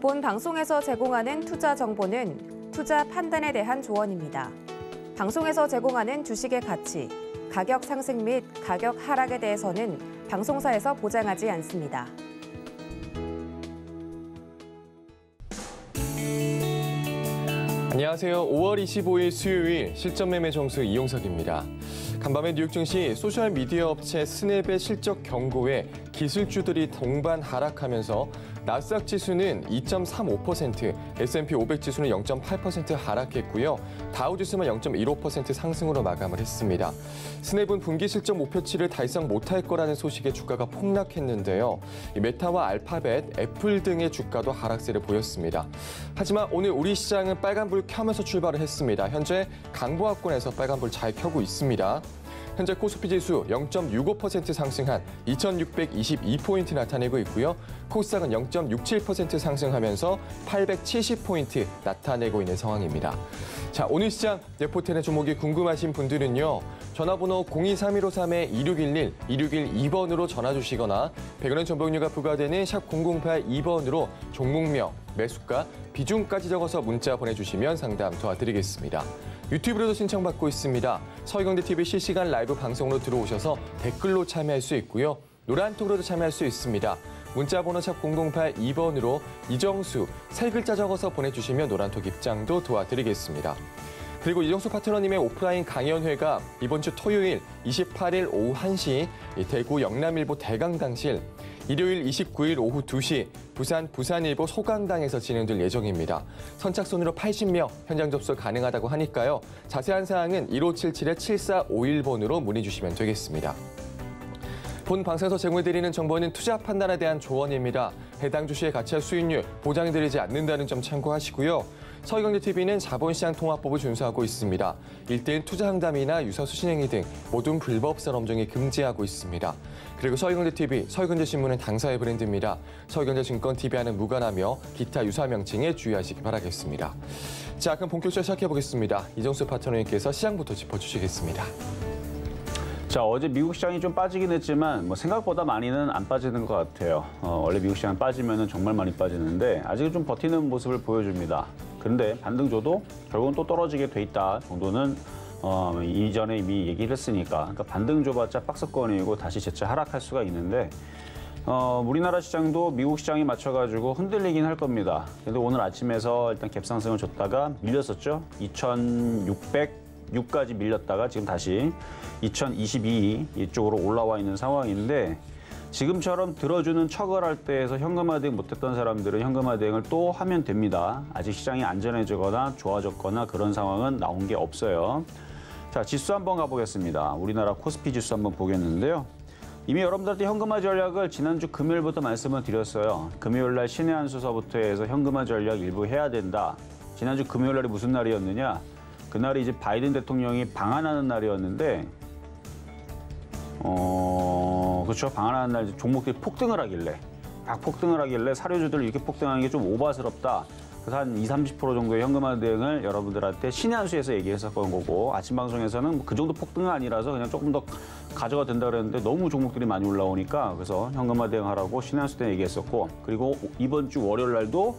본 방송에서 제공하는 투자 정보는 투자 판단에 대한 조언입니다. 방송에서 제공하는 주식의 가치, 가격 상승 및 가격 하락에 대해서는 방송사에서 보장하지 않습니다. 안녕하세요. 5월 25일 수요일 실전 매매 정수 이용석입니다. 간밤에 뉴욕 증시 소셜미디어 업체 스냅의 실적 경고에 기술주들이 동반 하락하면서 나스닥 지수는 2.35%, S&P 500 지수는 0.8% 하락했고요. 다우 지수만 0.15% 상승으로 마감을 했습니다. 스냅은 분기 실적 목표치를 달성 못할 거라는 소식에 주가가 폭락했는데요. 메타와 알파벳, 애플 등의 주가도 하락세를 보였습니다. 하지만 오늘 우리 시장은 빨간불 켜면서 출발을 했습니다. 현재 강보합권에서 빨간불 잘 켜고 있습니다. 현재 코스피 지수 0.65% 상승한 2,622포인트 나타내고 있고요. 코스닥은 0.67% 상승하면서 870포인트 나타내고 있는 상황입니다. 자, 오늘 시장 레포텐의 종목이 궁금하신 분들은요. 전화번호 023153-2611, 2612번으로 전화 주시거나 100원 정보료가 부과되는 샵 0082번으로 종목명, 매수가, 비중까지 적어서 문자 보내주시면 상담 도와드리겠습니다. 유튜브로도 신청받고 있습니다. 서희경제TV 실시간 라이브 방송으로 들어오셔서 댓글로 참여할 수 있고요. 노란톡으로도 참여할 수 있습니다. 문자번호 샵 0082번으로 이정수, 세 글자 적어서 보내주시면 노란톡 입장도 도와드리겠습니다. 그리고 이정수 파트너님의 오프라인 강연회가 이번 주 토요일 28일 오후 1시 대구 영남일보 대강당실, 일요일 29일 오후 2시 부산일보 소강당에서 진행될 예정입니다. 선착순으로 80명 현장 접수 가능하다고 하니까요. 자세한 사항은 1577-7451번으로 문의 주시면 되겠습니다. 본 방송에서 제공해드리는 정보는 투자 판단에 대한 조언입니다. 해당 주식의 가치와 수익률 보장해드리지 않는다는 점 참고하시고요. 서희경제TV는 자본시장 통합법을 준수하고 있습니다. 1대1 투자 상담이나 유사 수신행위 등 모든 불법성 엄정이 금지하고 있습니다. 그리고 서희경제TV, 서희경제신문은 당사의 브랜드입니다. 서희경제증권TV와는 무관하며 기타 유사 명칭에 주의하시기 바라겠습니다. 자, 그럼 본격적으로 시작해보겠습니다. 이정수 파트너님께서 시장부터 짚어주시겠습니다. 자, 어제 미국 시장이 좀 빠지긴 했지만 생각보다 많이는 안 빠지는 것 같아요. 원래 미국 시장 빠지면 정말 많이 빠지는데 아직은 좀 버티는 모습을 보여줍니다. 그런데 반등줘도 결국은 또 떨어지게 돼 있다 정도는 이전에 이미 얘기를 했으니까, 그러니까 반등줘봤자 박스권이고 다시 재차 하락할 수가 있는데 우리나라 시장도 미국 시장에 맞춰가지고 흔들리긴 할 겁니다. 근데 오늘 아침에서 일단 갭상승을 줬다가 밀렸었죠. 2,606까지 밀렸다가 지금 다시 2022 이쪽으로 올라와 있는 상황인데, 지금처럼 들어주는 척을 할 때에서 현금화 대응 못했던 사람들은 현금화 대응을 또 하면 됩니다. 아직 시장이 안전해지거나 좋아졌거나 그런 상황은 나온 게 없어요. 자, 지수 한번 가보겠습니다. 우리나라 코스피 지수 한번 보겠는데요. 이미 여러분들한테 현금화 전략을 지난주 금요일부터 말씀을 드렸어요. 금요일날 신의 한 수서부터 해서 현금화 전략 일부 해야 된다. 지난주 금요일날이 무슨 날이었느냐? 그날이 이제 바이든 대통령이 방한하는 날이었는데, 그렇죠. 방한하는 날 종목들이 폭등을 하길래, 폭등을 하길래 사료주들 이렇게 폭등하는 게 좀 오바스럽다. 그래서 한 20, 30% 정도의 현금화 대응을 여러분들한테 신의 한 수에서 얘기했었던 거고, 아침 방송에서는 그 정도 폭등은 아니라서 그냥 조금 더 가져가 된다 그랬는데 너무 종목들이 많이 올라오니까 그래서 현금화 대응하라고 신의 한 수 때 얘기했었고, 그리고 이번 주 월요일 날도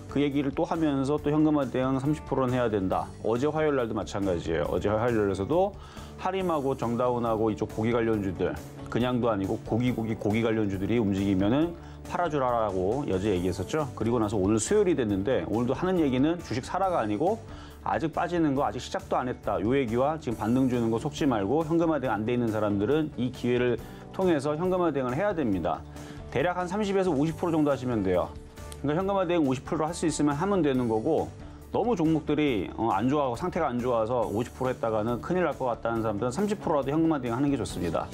그 얘기를 또 하면서 또 현금화 대응 30%는 해야 된다. 어제 화요일 날도 마찬가지예요. 어제 화요일 날에서도 하림하고 정다운하고 이쪽 고기 관련주들, 그냥도 아니고 고기 관련주들이 움직이면은 팔아주라라고 어제 얘기했었죠. 그리고 나서 오늘 수요일이 됐는데 오늘도 하는 얘기는 주식 사라가 아니고 아직 빠지는 거 아직 시작도 안 했다. 요 얘기와 지금 반등 주는 거 속지 말고 현금화 대응 안 돼 있는 사람들은 이 기회를 통해서 현금화 대응을 해야 됩니다. 대략 한 30에서 50% 정도 하시면 돼요. 그러니까 현금화 대응 50% 할 수 있으면 하면 되는 거고, 너무 종목들이 안 좋아하고 상태가 안 좋아서 50% 했다가는 큰일 날 것 같다는 사람들은 30%라도 현금화 대응 하는 게 좋습니다.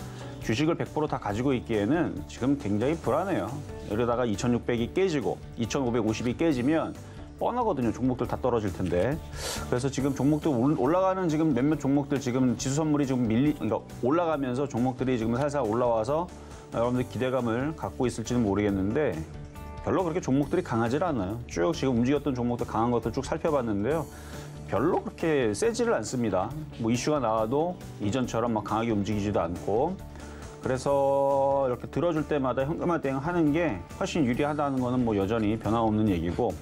주식을 100% 다 가지고 있기에는 지금 굉장히 불안해요. 이러다가 2,600이 깨지고 2,550이 깨지면 뻔하거든요. 종목들 다 떨어질 텐데. 그래서 지금 종목들 올라가는 지금 몇몇 종목들 지금 지수 선물이 지금 그러니까 올라가면서 종목들이 지금 살살 올라와서 여러분들 기대감을 갖고 있을지는 모르겠는데, 별로 그렇게 종목들이 강하질 않아요. 쭉 지금 움직였던 종목들 강한 것들 쭉 살펴봤는데요. 별로 그렇게 세지를 않습니다. 뭐 이슈가 나와도 이전처럼 막 강하게 움직이지도 않고, 그래서 이렇게 들어줄 때마다 현금화 대응하는 게 훨씬 유리하다는 거는 뭐 여전히 변함없는 얘기고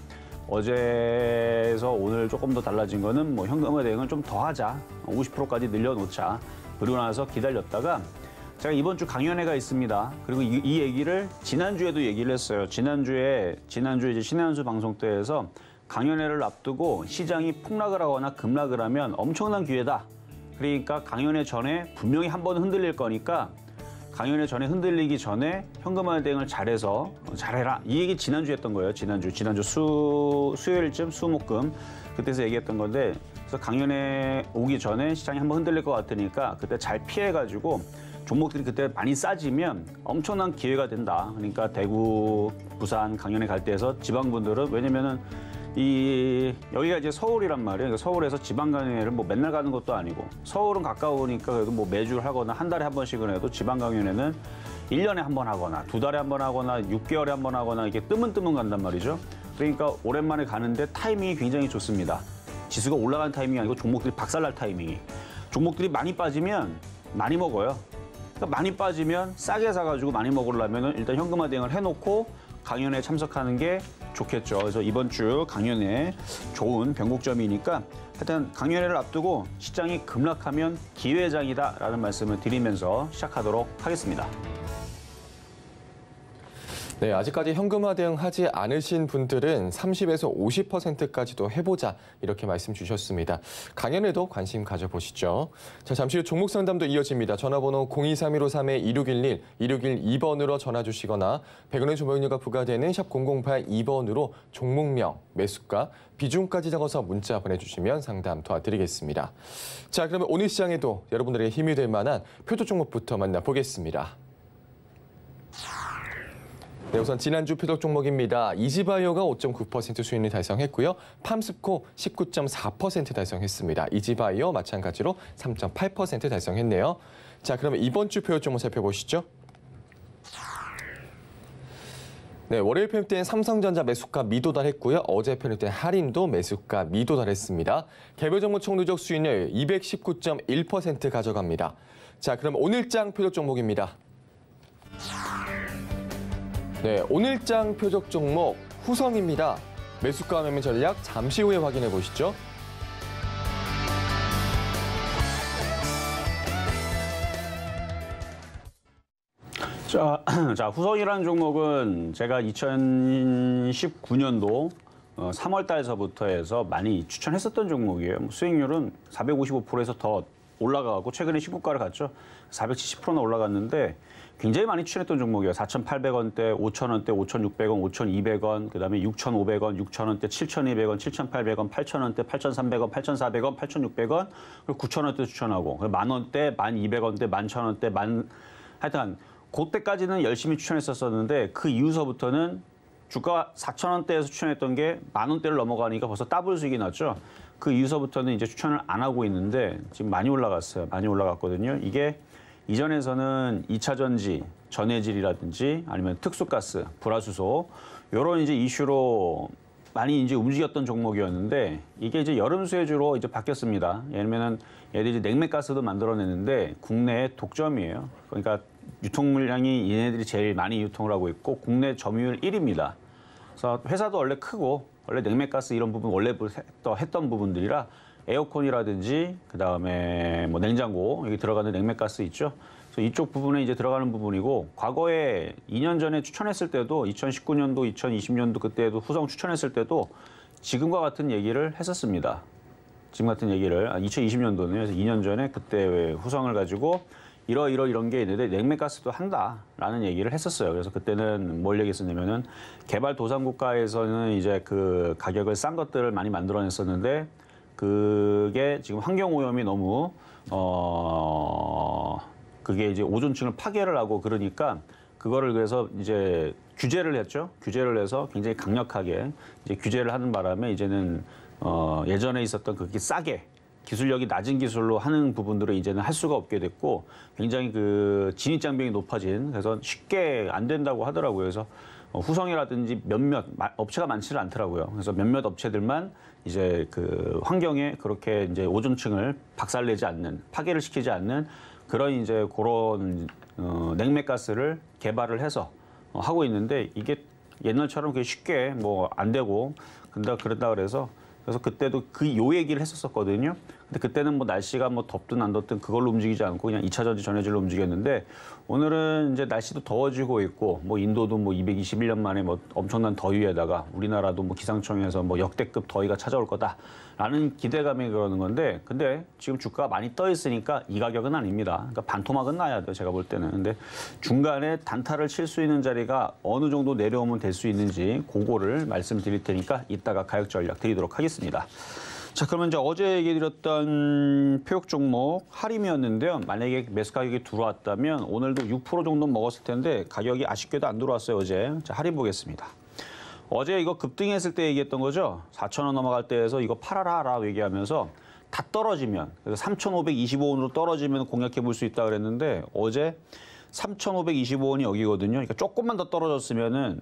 어제에서 오늘 조금 더 달라진 거는 뭐 현금화 대응을 좀 더 하자. 50%까지 늘려놓자. 그리고 나서 기다렸다가 제가 이번 주 강연회가 있습니다. 그리고 이 얘기를 지난주에도 얘기를 했어요. 지난주에 이제 신의 방송 때에서 강연회를 앞두고 시장이 폭락을 하거나 급락을 하면 엄청난 기회다. 그러니까 강연회 전에 분명히 한 번은 흔들릴 거니까 강연회 전에 흔들리기 전에 현금화 대응을 잘해라. 이 얘기 지난주에 했던 거예요. 지난주 수요일쯤 수목금 그때서 얘기했던 건데 그래서 강연회 오기 전에 시장이 한번 흔들릴 것 같으니까 그때 잘 피해가지고 종목들이 그때 많이 싸지면 엄청난 기회가 된다. 그러니까 대구, 부산 강연회 갈 때에서 지방분들은 왜냐면은 여기가 이제 서울이란 말이에요. 서울에서 지방 강연회를 뭐 맨날 가는 것도 아니고 서울은 가까우니까 그래도 뭐 매주 하거나 한 달에 한 번씩은 해도 지방 강연회는 1년에 한 번 하거나 2달에 한 번 하거나 6개월에 한 번 하거나 이렇게 뜨문뜨문 간단 말이죠. 그러니까 오랜만에 가는데 타이밍이 굉장히 좋습니다. 지수가 올라가는 타이밍이 아니고 종목들이 박살날 타이밍이. 종목들이 많이 빠지면 많이 먹어요. 그러니까 많이 빠지면 싸게 사가지고 많이 먹으려면 일단 현금화 대응을 해놓고 강연회에 참석하는 게 좋겠죠. 그래서 이번 주 강연회 좋은 변곡점이니까 하여튼 강연회를 앞두고 시장이 급락하면 기회장이다라는 말씀을 드리면서 시작하도록 하겠습니다. 네, 아직까지 현금화 대응하지 않으신 분들은 30에서 50%까지도 해보자 이렇게 말씀 주셨습니다. 강연에도 관심 가져보시죠. 자, 잠시 후 종목 상담도 이어집니다. 전화번호 023153-2611, 2612번으로 전화 주시거나 100원의 조명료가 부과되는 샵 0082번으로 종목명, 매수가, 비중까지 적어서 문자 보내주시면 상담 도와드리겠습니다. 자, 그러면 오늘 시장에도 여러분들에게 힘이 될 만한 표적 종목부터 만나보겠습니다. 네, 우선 지난주 표적 종목입니다. 이지바이오가 5.9% 수익을 달성했고요. 팜스코 19.4% 달성했습니다. 이지바이오 마찬가지로 3.8% 달성했네요. 자, 그러면 이번 주 표적 종목 살펴보시죠. 네, 월요일 편입 때는 삼성전자 매수가 미도달했고요. 어제 편입 때는 할인도 매수가 미도달했습니다. 개별 종목 총 누적 수익률 219.1% 가져갑니다. 자, 그럼 오늘장 표적 종목입니다. 네, 오늘장 표적 종목 후성입니다. 매수가 매매 전략 잠시 후에 확인해 보시죠. 자, 후성이라는 종목은 제가 2019년도 3월 달서부터 해서 많이 추천했었던 종목이에요. 수익률은 455%에서 더 올라가고 최근에 신고가를 갔죠. 470%나 올라갔는데 굉장히 많이 추천했던 종목이에요. 4,800원대, 5,000원대, 5,600원, 5,200원, 그다음에 6,500원, 6,000원대, 7,200원, 7,800원, 8,000원대, 8,300원, 8,400원, 8,600원, 그리고 9,000원대 추천하고 만원대, 1,200원대, 11,000원대, 하여튼 그때까지는 열심히 추천했었는데 그 이후서부터는 주가 4,000원대에서 추천했던 게 10,000원대를 넘어가니까 벌써 더블 수익이 났죠. 그 이후서부터는 이제 추천을 안 하고 있는데 지금 많이 올라갔어요. 많이 올라갔거든요. 이게 이전에서는 2차 전지, 전해질이라든지 아니면 특수가스, 불화수소 이런 이제 이슈로 많이 이제 움직였던 종목이었는데 이게 이제 여름 수혜주로 이제 바뀌었습니다. 예를 들면 얘들이 이제 냉매가스도 만들어내는데 국내의 독점이에요. 그러니까 유통 물량이 얘네들이 제일 많이 유통을 하고 있고 국내 점유율 1위입니다. 그래서 회사도 원래 크고 원래 냉매가스 이런 부분 원래 했던 부분들이라 에어컨이라든지 그다음에 뭐 냉장고 여기 들어가는 냉매가스 있죠. 그래서 이쪽 부분에 이제 들어가는 부분이고 과거에 2년 전에 추천했을 때도 2019년도, 2020년도 그때도 후성 추천했을 때도 지금과 같은 얘기를 했었습니다. 지금 같은 얘기를 2020년도는 그래서 2년 전에 그때 후성을 가지고 이런 게 있는데 냉매가스도 한다라는 얘기를 했었어요. 그래서 그때는 뭘 얘기했었냐면은 개발도상국가에서는 이제 그 가격을 싼 것들을 많이 만들어냈었는데 그게 지금 환경오염이 너무 그게 이제 오존층을 파괴를 하고 그러니까 그거를 그래서 이제 규제를 했죠. 규제를 해서 굉장히 강력하게 이제 규제를 하는 바람에 이제는 예전에 있었던 그렇게 싸게 기술력이 낮은 기술로 하는 부분들을 이제는 할 수가 없게 됐고 굉장히 그 진입장벽이 높아진 그래서 쉽게 안 된다고 하더라고요. 그래서 후성이라든지 몇몇 업체가 많지는 않더라고요. 그래서 몇몇 업체들만 이제 그 환경에 그렇게 이제 오존층을 박살내지 않는 파괴를 시키지 않는 그런 이제 그런 냉매가스를 개발을 해서 하고 있는데 이게 옛날처럼 그게 쉽게 뭐 안 되고 그런다 그래서 그때도 요 얘기를 했었거든요. 근데 그때는 뭐 날씨가 뭐 덥든 안 덥든 그걸로 움직이지 않고 그냥 2차 전지 전해질로 움직였는데 오늘은 이제 날씨도 더워지고 있고 뭐 인도도 뭐 221년 만에 뭐 엄청난 더위에다가 우리나라도 뭐 기상청에서 뭐 역대급 더위가 찾아올 거다라는 기대감이 그러는 건데 근데 지금 주가가 많이 떠 있으니까 이 가격은 아닙니다. 그러니까 반토막은 나야 돼요. 제가 볼 때는. 근데 중간에 단타를 칠 수 있는 자리가 어느 정도 내려오면 될 수 있는지 그거를 말씀드릴 테니까 이따가 가격 전략 드리도록 하겠습니다. 자, 그러면 이제 어제 얘기 드렸던 표역 종목 하림이었는데요. 만약에 매수 가격이 들어왔다면 오늘도 6% 정도 먹었을 텐데 가격이 아쉽게도 안 들어왔어요, 어제. 자, 하림 보겠습니다. 어제 이거 급등했을 때 얘기했던 거죠. 4,000원 넘어갈 때에서 이거 팔아라라고 얘기하면서 다 떨어지면 그래서 3,525원으로 떨어지면 공략해 볼 수 있다 그랬는데 어제 3,525원이 여기거든요. 그러니까 조금만 더 떨어졌으면은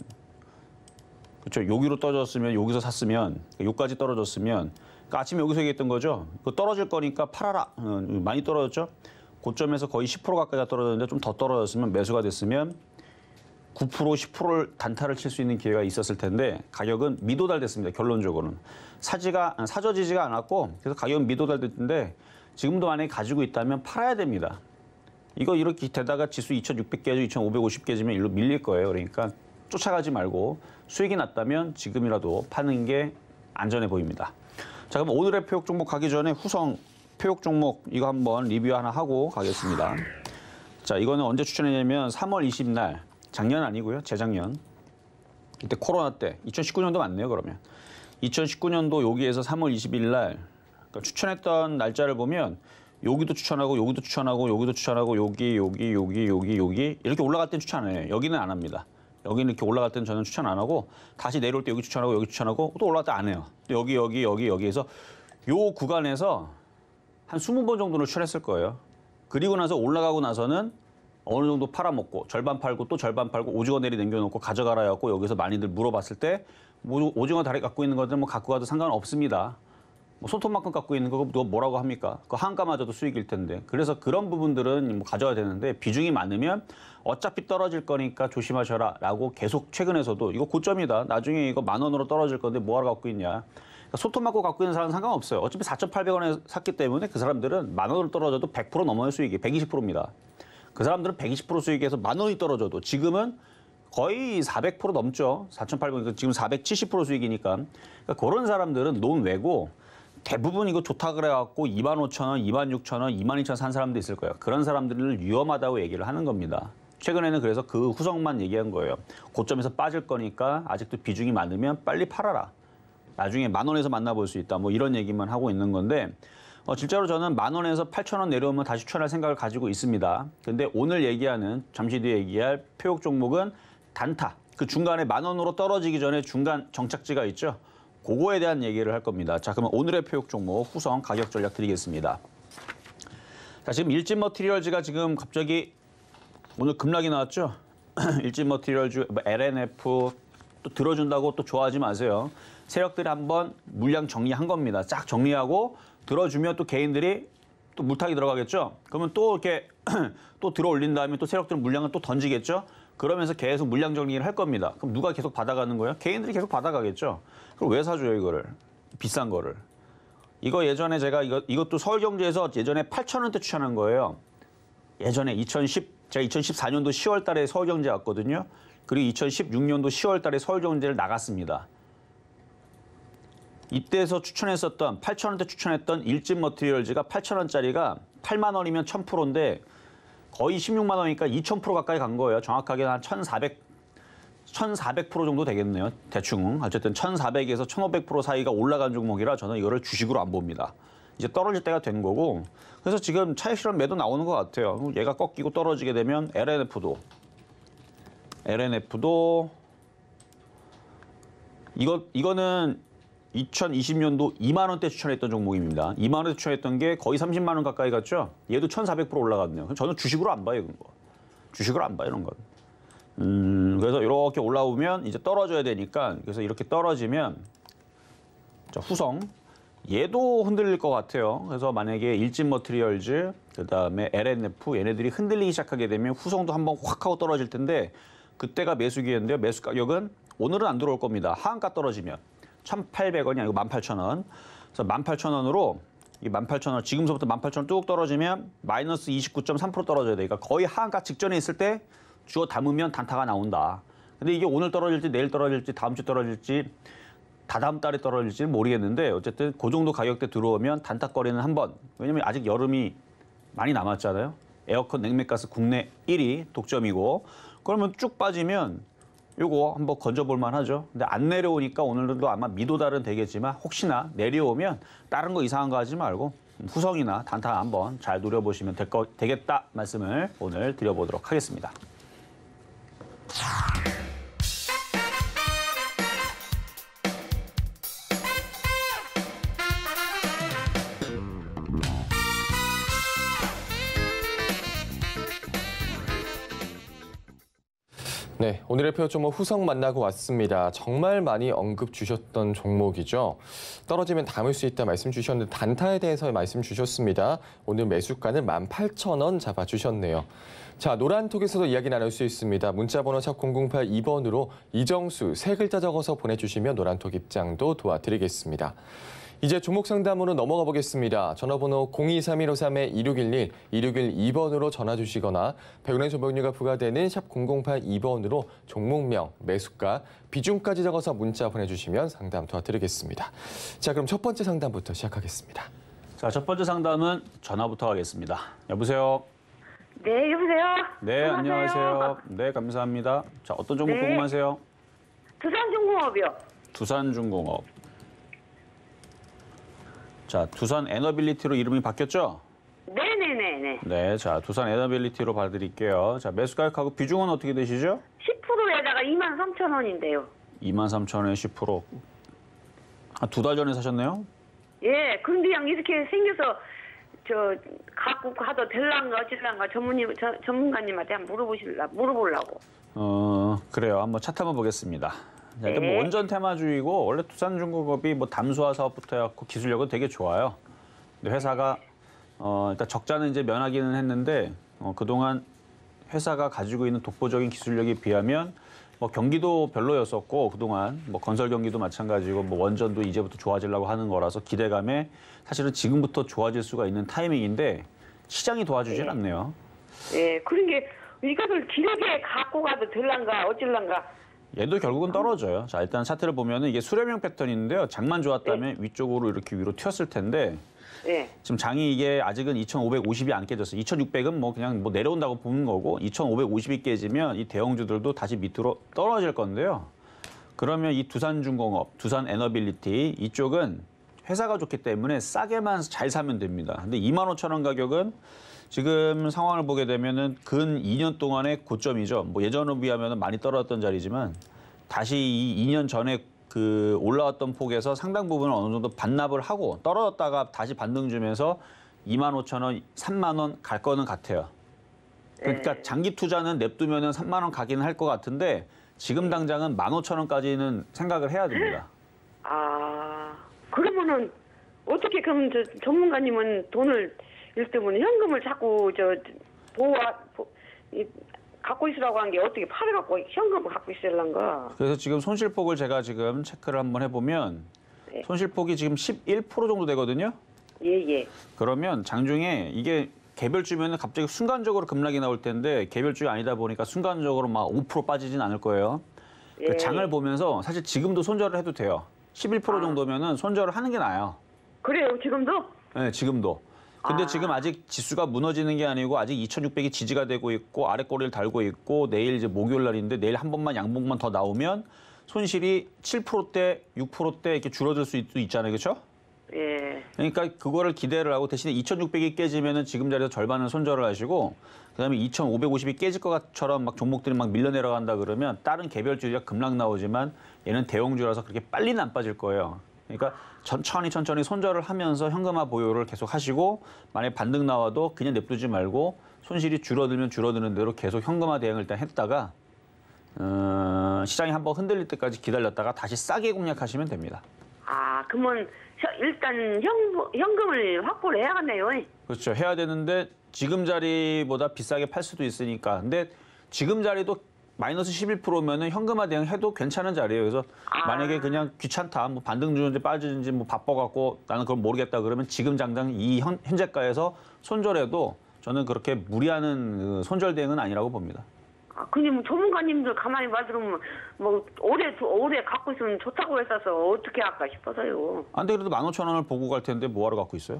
그렇죠. 여기로 떨어졌으면 여기서 샀으면 여기까지 떨어졌으면 그러니까 아침에 여기서 얘기했던 거죠. 그거 떨어질 거니까 팔아라. 많이 떨어졌죠. 고점에서 거의 10% 가까이 떨어졌는데 좀 더 떨어졌으면 매수가 됐으면 9%, 10%를 단타를 칠 수 있는 기회가 있었을 텐데 가격은 미도달됐습니다. 결론적으로는. 사저지지가 않았고 그래서 가격은 미도달됐는데 지금도 만약에 가지고 있다면 팔아야 됩니다. 이거 이렇게 되다가 지수 2,600개죠. 2,550개지면 일로 밀릴 거예요. 그러니까 쫓아가지 말고 수익이 났다면 지금이라도 파는 게 안전해 보입니다. 자, 그럼 오늘의 표역 종목 가기 전에 후성 표역 종목 이거 한번 리뷰 하나 하고 가겠습니다. 자, 이거는 언제 추천했냐면 3월 20날, 작년 아니고요, 재작년. 이때 코로나 때, 2019년도 맞네요, 그러면. 2019년도 여기에서 3월 20일 날 그러니까 추천했던 날짜를 보면 여기도 추천하고 여기도 추천하고 여기도 추천하고 여기 이렇게 올라갈 땐 추천 안 해요. 여기는 안 합니다. 여기는 이렇게 올라갈 때는 저는 추천 안 하고 다시 내려올 때 여기 추천하고 여기 추천하고 또 올라갈 때 안 해요. 여기에서 요 구간에서 한 20번 정도는 추천했을 거예요. 그리고 나서 올라가고 나서는 어느 정도 팔아먹고 절반 팔고 또 절반 팔고 오징어 내리 남겨놓고 가져가라 해갖고 여기서 많이들 물어봤을 때 뭐 오징어 다리 갖고 있는 것들 뭐 갖고 가도 상관없습니다. 뭐 손톱만큼 갖고 있는 거 누가 뭐라고 합니까? 그 한가마저도 수익일 텐데. 그래서 그런 부분들은 뭐 가져야 되는데 비중이 많으면 어차피 떨어질 거니까 조심하셔라라고 계속 최근에서도 이거 고점이다. 나중에 이거 10,000원으로 떨어질 건데 뭐하러 갖고 있냐. 그러니까 손톱 맞고 갖고 있는 사람은 상관없어요. 어차피 4,800원에 샀기 때문에 그 사람들은 10,000원으로 떨어져도 100% 넘어요 수익이. 120%입니다. 그 사람들은 120% 수익에서 10,000원이 떨어져도 지금은 거의 400% 넘죠. 4,800원, 지금 470% 수익이니까. 그러니까 그런 사람들은 논외고 대부분 이거 좋다 그래갖고 25,000원, 26,000원, 22,000원 산 사람도 있을 거예요. 그런 사람들을 위험하다고 얘기를 하는 겁니다. 최근에는 그래서 그 후성만 얘기한 거예요. 고점에서 빠질 거니까 아직도 비중이 많으면 빨리 팔아라. 나중에 10,000원에서 만나볼 수 있다. 뭐 이런 얘기만 하고 있는 건데 실제로 저는 10,000원에서 8,000원 내려오면 다시 추천할 생각을 가지고 있습니다. 근데 오늘 얘기하는 잠시 뒤에 얘기할 표역 종목은 단타. 그 중간에 10,000원으로 떨어지기 전에 중간 정착지가 있죠. 그거에 대한 얘기를 할 겁니다. 자, 그러면 오늘의 표역 종목 후성 가격 전략 드리겠습니다. 자, 지금 일진 머티리얼즈가 지금 갑자기 오늘 급락이 나왔죠. 일진 머티리얼즈, LNF 또 들어준다고 또 좋아하지 마세요. 세력들이 한번 물량 정리한 겁니다. 쫙 정리하고 들어주면 또 개인들이 또 물타기 들어가겠죠. 그러면 또 이렇게 또 들어 올린 다음에 또 세력들은 물량을 또 던지겠죠. 그러면서 계속 물량 정리를 할 겁니다. 그럼 누가 계속 받아가는 거예요? 개인들이 계속 받아가겠죠. 그럼 왜 사줘요, 이거를? 비싼 거를. 이거 예전에 제가 이것도 서울경제에서 예전에 8,000원대 추천한 거예요. 예전에 제가 2014년도 10월 달에 서울경제 왔거든요. 그리고 2016년도 10월 달에 서울경제를 나갔습니다. 이때에서 추천했었던 8,000원대 추천했던 일진 머티리얼즈가 8,000원짜리가 8만 원이면 1,000%인데 거의 16만 원이니까 2,000% 가까이 간 거예요. 정확하게 한 1,400% 정도 되겠네요. 대충. 어쨌든 1,400에서 1,500% 사이가 올라간 종목이라 저는 이거를 주식으로 안 봅니다. 이제 떨어질 때가 된 거고. 그래서 지금 차익 실현 매도 나오는 것 같아요. 얘가 꺾이고 떨어지게 되면 LNF도 이거는 2020년도 2만 원대 추천했던 종목입니다. 2만 원대 추천했던 게 거의 30만 원 가까이 갔죠. 얘도 1,400% 올라갔네요. 저는 주식으로 안 봐요, 이런 거. 주식으로 안 봐요, 이런 건. 그래서 이렇게 올라오면 이제 떨어져야 되니까 그래서 이렇게 떨어지면 자, 후성 얘도 흔들릴 것 같아요. 그래서 만약에 일진 머티리얼즈 그다음에 LNF 얘네들이 흔들리기 시작하게 되면 후성도 한번 확 하고 떨어질 텐데 그때가 매수 기회인데요. 매수 가격은 오늘은 안 들어올 겁니다. 하한가 떨어지면 1,800원이 아니고 18,000원. 그래서 18,000원으로 이 18,000원 지금서부터 18,000원 뚝 떨어지면 마이너스 29.3% 떨어져야 돼. 그러니까 거의 하한가 직전에 있을 때 주어 담으면 단타가 나온다. 근데 이게 오늘 떨어질지 내일 떨어질지 다음 주 떨어질지 다다음 달에 떨어질지는 모르겠는데 어쨌든 그 정도 가격대 들어오면 단타거리는 한번. 왜냐면 아직 여름이 많이 남았잖아요. 에어컨, 냉매가스 국내 1위 독점이고 그러면 쭉 빠지면 요거 한번 건져볼 만하죠. 근데 안 내려오니까 오늘도 아마 미도달은 되겠지만 혹시나 내려오면 다른 거 이상한 거 하지 말고 후성이나 단타 한번 잘 노려보시면 되겠다 말씀을 오늘 드려보도록 하겠습니다. 네, 오늘의 표 종목 후성 만나고 왔습니다. 정말 많이 언급 주셨던 종목이죠. 떨어지면 담을 수 있다 말씀 주셨는데 단타에 대해서 말씀 주셨습니다. 오늘 매수가는 18,000원 잡아주셨네요. 자, 노란톡에서도 이야기 나눌 수 있습니다. 문자번호 샵 0082번으로 이정수 세 글자 적어서 보내주시면 노란톡 입장도 도와드리겠습니다. 이제 종목 상담으로 넘어가 보겠습니다. 전화번호 023153-2611, 2612번으로 전화 주시거나 100원의 정보료가 부과되는 샵 0082번으로 종목명, 매수가, 비중까지 적어서 문자 보내주시면 상담 도와드리겠습니다. 자, 그럼 첫 번째 상담부터 시작하겠습니다. 자, 첫 번째 상담은 전화부터 하겠습니다. 여보세요? 네, 여보세요? 네, 안녕하세요. 네, 감사합니다. 자, 어떤 종목 궁금하세요? 두산중공업이요. 두산중공업. 자, 두산 에너빌리티로 이름이 바뀌었죠? 네네네네. 네, 자, 두산 에너빌리티로 봐드릴게요. 자, 매수 가격하고 비중은 어떻게 되시죠? 10%에다가 23,000원인데요. 23,000원에 10%. 두 달 전에 사셨네요? 예, 근데 그냥 이렇게 생겨서 갖고 가도 될란가 어찔란가 전문가님한테 한번 물어보려고. 그래요. 한번 차트 한번 보겠습니다. 자, 일단 네. 뭐 원전 테마주의고 원래 두산중공업이 뭐 담수화 사업부터 해갖고 기술력은 되게 좋아요. 근데 회사가 일단 적자는 이제 면하기는 했는데 그동안 회사가 가지고 있는 독보적인 기술력에 비하면 뭐 경기도 별로였었고 그동안 뭐 건설 경기도 마찬가지고 뭐 원전도 이제부터 좋아지려고 하는 거라서 기대감에 사실은 지금부터 좋아질 수가 있는 타이밍인데 시장이 도와주질 않네요. 예, 그런 게 이것을 길게 갖고 가도 될란가 어찔란가. 얘도 결국은 떨어져요. 자, 일단 차트를 보면은 이게 수렴형 패턴인데요. 장만 좋았다면 위쪽으로 이렇게 위로 튀었을 텐데 예. 지금 장이 이게 아직은 2,550이 안 깨졌어요. 2,600은 뭐 그냥 뭐 내려온다고 보는 거고 2,550이 깨지면 이 대형주들도 다시 밑으로 떨어질 건데요. 그러면 이 두산중공업, 두산에너빌리티 이쪽은 회사가 좋기 때문에 싸게만 잘 사면 됩니다. 근데 25,000원 가격은 지금 상황을 보게 되면은 근 2년 동안의 고점이죠. 뭐 예전에 비하면 많이 떨어졌던 자리지만 다시 이 2년 전에 그 올라왔던 폭에서 상당 부분을 어느 정도 반납을 하고 떨어졌다가 다시 반등 주면서 25,000원, 3만 원 갈 거는 같아요. 그러니까 장기 투자는 냅두면은 3만 원 가긴 할 것 같은데 지금 당장은 15,000원까지는 생각을 해야 됩니다. 아, 그러면은 어떻게 그럼 전문가님은 돈을 일단은 현금을 자꾸 갖고 있으라고 한 게 어떻게 팔아갖고 현금을 갖고 있으란가? 그래서 지금 손실폭을 제가 지금 체크를 한번 해보면 네. 손실폭이 지금 11% 정도 되거든요. 예. 그러면 장중에 이게 개별주면은 갑자기 순간적으로 급락이 나올 텐데 개별주가 아니다 보니까 순간적으로 막 5% 빠지진 않을 거예요. 그 예. 장을 보면서 사실 지금도 손절을 해도 돼요. 11% 정도면은 손절을 하는 게 나아요. 그래요, 지금도? 네, 지금도. 근데 지금 아직 지수가 무너지는 게 아니고 아직 2,600이 지지가 되고 있고 아래 꼬리를 달고 있고 내일 이제 목요일 날인데 내일 한 번만 양봉만 더 나오면 손실이 7%대, 6%대 이렇게 줄어들 수 있잖아요, 그렇죠? 예. 그러니까 그거를 기대를 하고 대신에 2,600이 깨지면은 지금 자리에서 절반은 손절을 하시고 그다음에 2,550이 깨질 것처럼 막 종목들이 막 밀려 내려간다 그러면 다른 개별주가 급락 나오지만 얘는 대형주라서 그렇게 빨리는 안 빠질 거예요. 그러니까 천천히 손절을 하면서 현금화 보유를 계속 하시고 만약에 반등 나와도 그냥 냅두지 말고 손실이 줄어들면 줄어드는 대로 계속 현금화 대응을 일단 했다가 시장이 한번 흔들릴 때까지 기다렸다가 다시 싸게 공략하시면 됩니다. 아, 그러면 일단 현금을 확보를 해야겠네요. 그렇죠. 해야 되는데 지금 자리보다 비싸게 팔 수도 있으니까. 근데 지금 자리도 마이너스 11%면은 현금화 대응해도 괜찮은 자리예요. 그래서 만약에 그냥 귀찮다, 뭐 반등 주는지 빠지는지 뭐 바빠갖고 나는 그걸 모르겠다 그러면 지금 당장 이 현재가에서 손절해도 저는 그렇게 무리하는 그 손절 대응은 아니라고 봅니다. 근데 뭐 전문가님들 가만히 말 들으면 뭐 오래 갖고 있으면 좋다고 했어서 어떻게 할까 싶어서요. 안 돼, 그래도 15,000원을 보고 갈 텐데 뭐하러 갖고 있어요?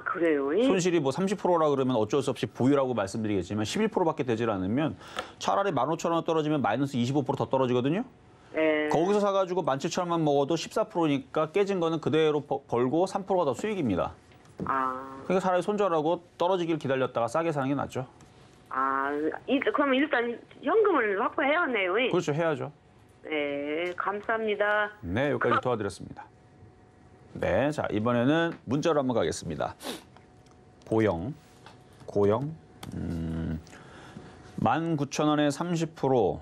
그래요? 손실이 뭐 30%라 그러면 어쩔 수 없이 보유라고 말씀드리겠지만 11%밖에 되질 않으면 차라리 15,000원 떨어지면 마이너스 25% 더 떨어지거든요. 네. 거기서 사가지고 17,000원만 먹어도 14%니까 깨진 거는 그대로 벌고 3%가 더 수익입니다. 그러니까 차라리 손절하고 떨어지길 기다렸다가 싸게 사는 게 낫죠. 그러면 일단 현금을 확보해야겠네요. 그렇죠, 해야죠. 네, 감사합니다. 네, 여기까지 도와드렸습니다. 네, 자 이번에는 문자로 한번 가겠습니다. 고영, 19,000원에 30%.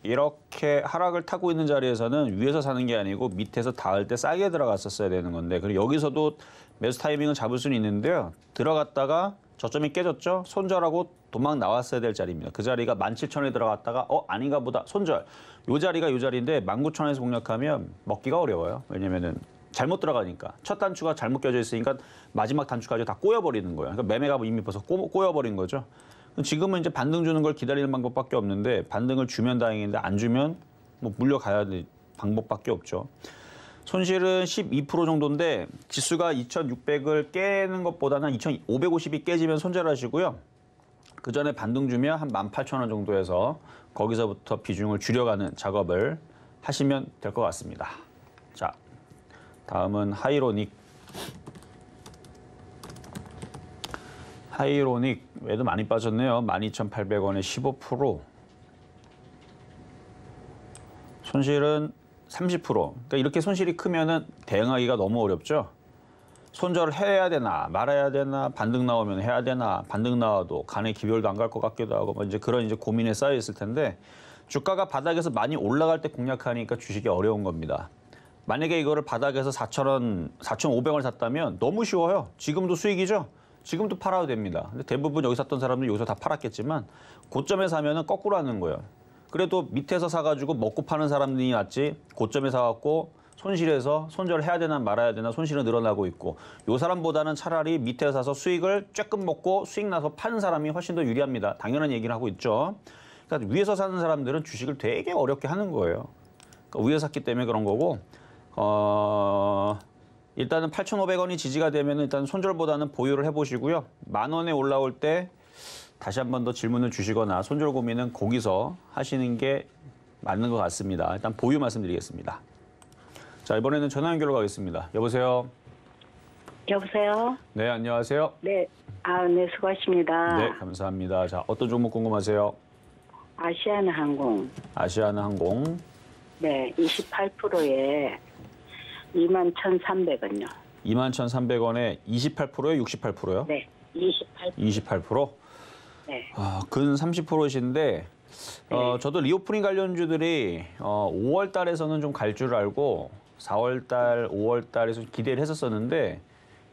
이렇게 하락을 타고 있는 자리에서는 위에서 사는 게 아니고 밑에서 닿을 때 싸게 들어갔었어야 되는 건데, 그리고 여기서도 매수 타이밍을 잡을 수는 있는데요. 들어갔다가 저점이 깨졌죠. 손절하고 도망 나왔어야 될 자리입니다. 그 자리가 17,000원에 들어갔다가 아닌가 보다 손절. 요 자리가 요 자리인데 19,000원에서 공략하면 먹기가 어려워요. 왜냐면은 잘못 들어가니까 첫 단추가 잘못 껴져 있으니까 마지막 단추까지 다 꼬여버리는 거예요. 그러니까 매매가 이미 벌써 꼬여버린 거죠. 지금은 이제 반등 주는 걸 기다리는 방법밖에 없는데, 반등을 주면 다행인데 안 주면 뭐 물려가야 될 방법밖에 없죠. 손실은 12% 정도인데 지수가 2,600을 깨는 것보다는 2,550이 깨지면 손절하시고요. 그 전에 반등 주면 한 18,000원 정도에서 거기서부터 비중을 줄여가는 작업을 하시면 될 것 같습니다. 자, 다음은 하이로닉. 얘도 많이 빠졌네요. 12,800원에 15%. 손실은 30%. 그러니까 이렇게 손실이 크면은 대응하기가 너무 어렵죠. 손절을 해야 되나 말아야 되나, 반등 나오면 해야 되나, 반등 나와도 간에 기별도 안 갈 것 같기도 하고, 뭐 이제 그런 고민에 쌓여 있을 텐데, 주가가 바닥에서 많이 올라갈 때 공략하니까 주식이 어려운 겁니다. 만약에 이거를 바닥에서 4,000원, 4,500원을 샀다면 너무 쉬워요. 지금도 수익이죠. 지금도 팔아도 됩니다. 근데 대부분 여기 샀던 사람들 여기서 다 팔았겠지만 고점에 사면은 거꾸로 하는 거예요. 그래도 밑에서 사가지고 먹고 파는 사람들이 낫지, 고점에 사갖고 손실해서 손절을 해야 되나 말아야 되나 손실은 늘어나고 있고, 요 사람보다는 차라리 밑에 사서 수익을 쬐끔 먹고 수익 나서 파는 사람이 훨씬 더 유리합니다. 당연한 얘기를 하고 있죠. 그러니까 위에서 사는 사람들은 주식을 되게 어렵게 하는 거예요. 그러니까 위에서 샀기 때문에 그런 거고, 일단은 8,500원이 지지가 되면 일단 손절보다는 보유를 해보시고요. 10,000원에 올라올 때 다시 한 번 더 질문을 주시거나 손절 고민은 거기서 하시는 게 맞는 것 같습니다. 일단 보유 말씀드리겠습니다. 자, 이번에는 전화 연결로 가겠습니다. 여보세요? 여보세요? 네, 안녕하세요. 네. 네, 수고하십니다. 네, 감사합니다. 자, 어떤 종목 궁금하세요? 아시아나항공. 아시아나항공. 네, 28%에 21,300원요. 21,300원에 28%요? 68%요? 네, 28%. 28%? 네. 근 30%이신데, 저도 리오프닝 관련주들이 5월 달에서는 좀 갈 줄 알고 4월 달, 5월 달에서 기대를 했었었는데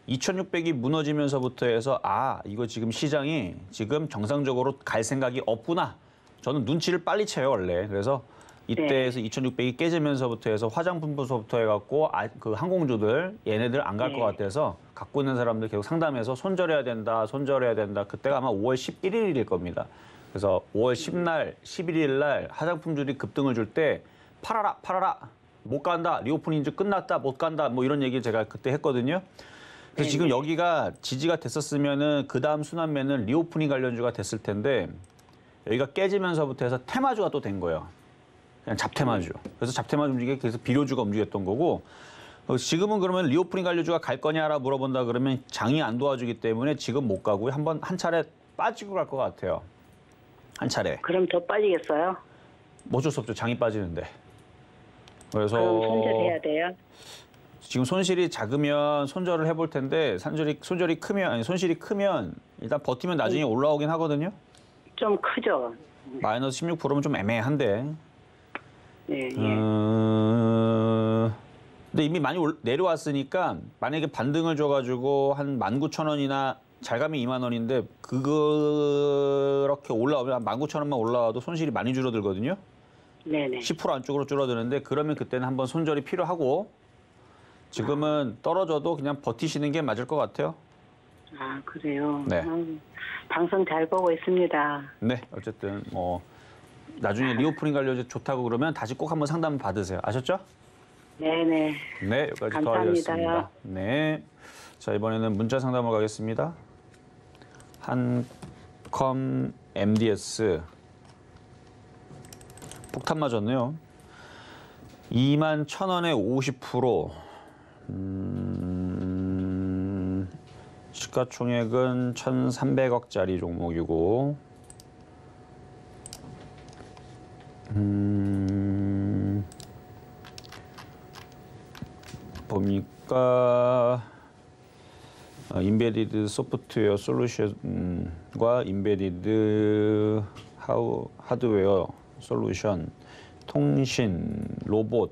2,600이 무너지면서부터 해서 이거 지금 시장이 지금 정상적으로 갈 생각이 없구나. 저는 눈치를 빨리 채요, 원래. 그래서 이때에서 2,600이 깨지면서부터 해서 화장품부서부터 해갖고 그 항공주들 얘네들 안 갈 것 같아서 갖고 있는 사람들 계속 상담해서 손절해야 된다, 손절해야 된다. 그때가 아마 5월 11일일 겁니다. 그래서 5월 10날, 11일 날 화장품주들이 급등을 줄 때 팔아라, 팔아라, 못 간다, 리오프닝 이제 끝났다, 못 간다, 뭐 이런 얘기 제가 그때 했거든요. 그래서 지금 여기가 지지가 됐었으면은 그 다음 순환매는 리오프닝 관련주가 됐을 텐데 여기가 깨지면서부터 해서 테마주가 또 된 거예요. 그냥 잡테마주. 그래서 잡테마주 움직이게 그래서 비료주가 움직였던 거고, 지금은 그러면 리오프닝 관련주가 갈 거냐라 물어본다 그러면 장이 안 도와주기 때문에 지금 못 가고요. 한 차례 빠지고 갈 것 같아요. 한 차례. 그럼 더 빠지겠어요? 뭐 어쩔 수 없죠. 장이 빠지는데. 그래서 그럼 손절해야 돼요? 지금 손실이 작으면 손절을 해볼 텐데 손실이 크면 일단 버티면 나중에 올라오긴 하거든요. 좀 크죠? 마이너스 16%면 좀 애매한데. 예, 예. 근데 이미 많이 내려왔으니까 만약에 반등을 줘가지고 한 19,000원이나 잘 가면 2만 원인데 그렇게 올라오면 한 19,000원만 올라와도 손실이 많이 줄어들거든요. 네네. 10% 안쪽으로 줄어드는데 그러면 그때는 한번 손절이 필요하고 지금은 떨어져도 그냥 버티시는 게 맞을 것 같아요. 아, 그래요? 네. 방송 잘 보고 있습니다. 네, 어쨌든 뭐 나중에 리오프닝 관련 좋다고 그러면 다시 꼭 한번 상담 받으세요. 아셨죠? 네네. 네, 여기까지 더 감사합니다. 알겠습니다. 네. 자, 이번에는 문자 상담을 가겠습니다. 한컴 MDS 폭탄 맞았네요. 21,000원에 50%. 시가총액은 1,300억짜리 종목이고 보니까 인베디드 소프트웨어 솔루션과 인베디드 하드웨어 솔루션, 통신, 로봇,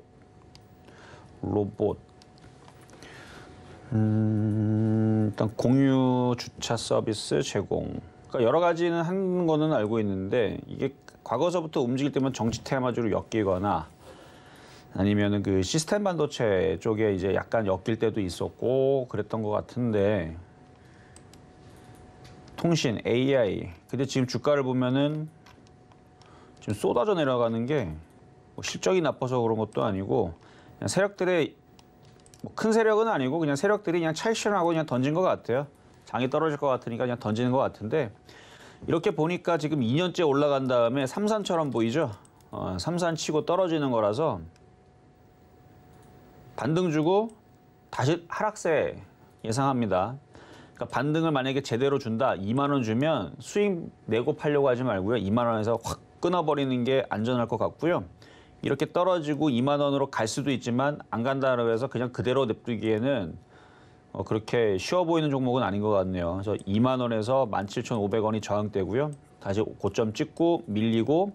일단 공유 주차 서비스 제공. 그러니까 여러 가지는 하는 거는 알고 있는데 이게 과거서부터 움직일 때면 정치 테마주로 엮이거나 아니면은 그 시스템 반도체 쪽에 이제 약간 엮일 때도 있었고 그랬던 것 같은데 통신, AI. 근데 지금 주가를 보면은 지금 쏟아져 내려가는 게 뭐 실적이 나빠서 그런 것도 아니고 그냥 세력들의 뭐 큰 세력은 아니고 그냥 세력들이 그냥 차익실현하고 그냥 던진 것 같아요. 장이 떨어질 것 같으니까 그냥 던지는 것 같은데 이렇게 보니까 지금 2년째 올라간 다음에 삼산처럼 보이죠? 삼산 치고 떨어지는 거라서 반등 주고 다시 하락세 예상합니다. 그러니까 반등을 만약에 제대로 준다, 2만 원 주면 수익 내고 팔려고 하지 말고요. 2만 원에서 확 끊어버리는 게 안전할 것 같고요. 이렇게 떨어지고 2만 원으로 갈 수도 있지만 안 간다고 해서 그냥 그대로 냅두기에는 그렇게 쉬워 보이는 종목은 아닌 것 같네요. 그래서 2만 원에서 17,500원이 저항대고요. 다시 고점 찍고 밀리고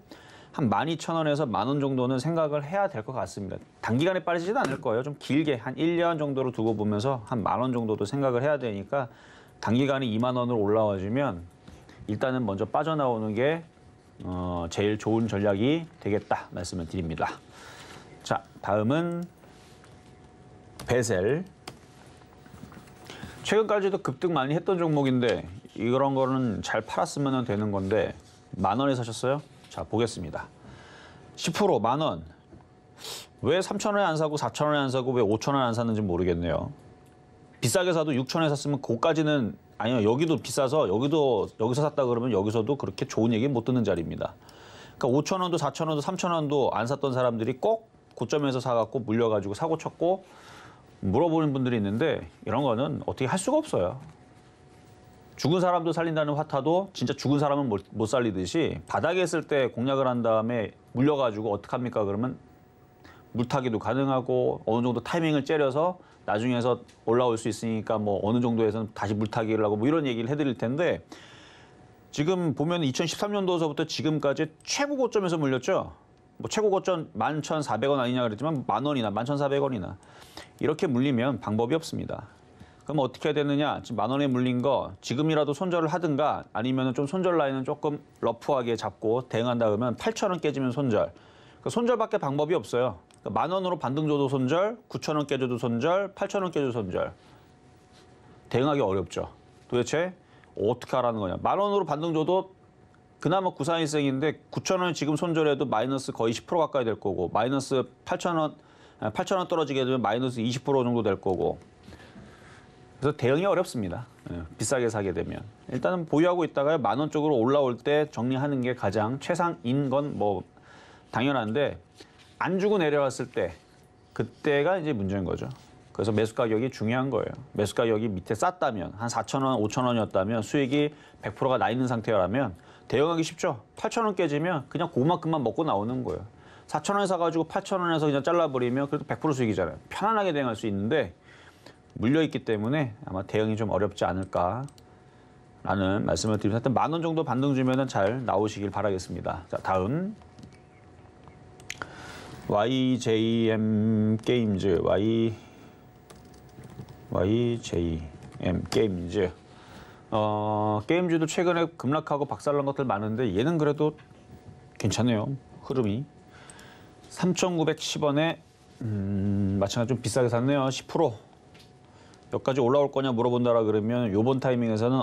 한 12,000원에서 10,000원 정도는 생각을 해야 될 것 같습니다. 단기간에 빠지지는 않을 거예요. 좀 길게 한 1년 정도로 두고 보면서 한 10,000원 정도도 생각을 해야 되니까 단기간에 2만 원으로 올라와주면 일단은 먼저 빠져나오는 게 제일 좋은 전략이 되겠다 말씀을 드립니다. 자, 다음은 베셀. 최근까지도 급등 많이 했던 종목인데 이런 거는 잘 팔았으면 되는 건데 10,000원에 사셨어요? 자, 보겠습니다. 10% 10,000원. 왜 3,000원에 안 사고 4,000원에 안 사고 왜 5,000원에 안 샀는지 모르겠네요. 비싸게 사도 6,000원에 샀으면 그거까지는 아니요. 여기도 비싸서 여기서 샀다 그러면 여기서도 그렇게 좋은 얘기 못 듣는 자리입니다. 그러니까 5,000원도 4,000원도 3,000원도 안 샀던 사람들이 꼭 고점에서 사갖고 물려가지고 사고 쳤고 물어보는 분들이 있는데 이런 거는 어떻게 할 수가 없어요. 죽은 사람도 살린다는 화타도 진짜 죽은 사람은 못 살리듯이 바닥에 있을 때 공략을 한 다음에 물려가지고 어떡합니까? 그러면 물타기도 가능하고 어느 정도 타이밍을 째려서 나중에서 올라올 수 있으니까 뭐 어느 정도에서는 다시 물타기를 하고 뭐 이런 얘기를 해드릴 텐데 지금 보면 2013년도서부터 지금까지 최고 고점에서 물렸죠. 뭐 최고 고점 11,400원 아니냐 그랬지만 10,000원이나 11,400원이나 이렇게 물리면 방법이 없습니다. 그럼 어떻게 해야 되느냐? 지금 10,000원에 물린 거 지금이라도 손절을 하든가 아니면 좀 손절 라인은 조금 러프하게 잡고 대응한다 그러면 8,000원 깨지면 손절. 그러니까 손절밖에 방법이 없어요. 그러니까 10,000원으로 반등 줘도 손절, 9,000원 깨져도 손절, 8,000원 깨져도 손절. 대응하기 어렵죠. 도대체 어떻게 하라는 거냐? 10,000원으로 반등 줘도 그나마 구사일생인데 9,000원 지금 손절해도 마이너스 거의 10% 가까이 될 거고 마이너스 8,000원 떨어지게 되면 마이너스 20% 정도 될 거고 그래서 대응이 어렵습니다. 비싸게 사게 되면. 일단은 보유하고 있다가 10,000원 쪽으로 올라올 때 정리하는 게 가장 최상인 건 뭐 당연한데 안 주고 내려왔을 때 그때가 이제 문제인 거죠. 그래서 매수 가격이 중요한 거예요. 매수 가격이 밑에 쌌다면 한 4,000원, 5,000원이었다면 수익이 100%가 나 있는 상태라면 대응하기 쉽죠. 8,000원 깨지면 그냥 그만큼만 먹고 나오는 거예요. 4,000원에 사가지고 8,000원에서 그냥 잘라버리면 그래도 100% 수익이잖아요. 편안하게 대응할 수 있는데 물려있기 때문에 아마 대응이 좀 어렵지 않을까라는 말씀을 드리면서 하여튼 10,000원 정도 반등 주면은 잘 나오시길 바라겠습니다. 자, 다음 YJM 게임즈, YJM 게임즈. 게임즈도 최근에 급락하고 박살난 것들 많은데 얘는 그래도 괜찮네요. 흐름이. 3,910원에 마찬가지로 좀 비싸게 샀네요. 10%. 여기까지 올라올 거냐 물어본다라 그러면 요번 타이밍에서는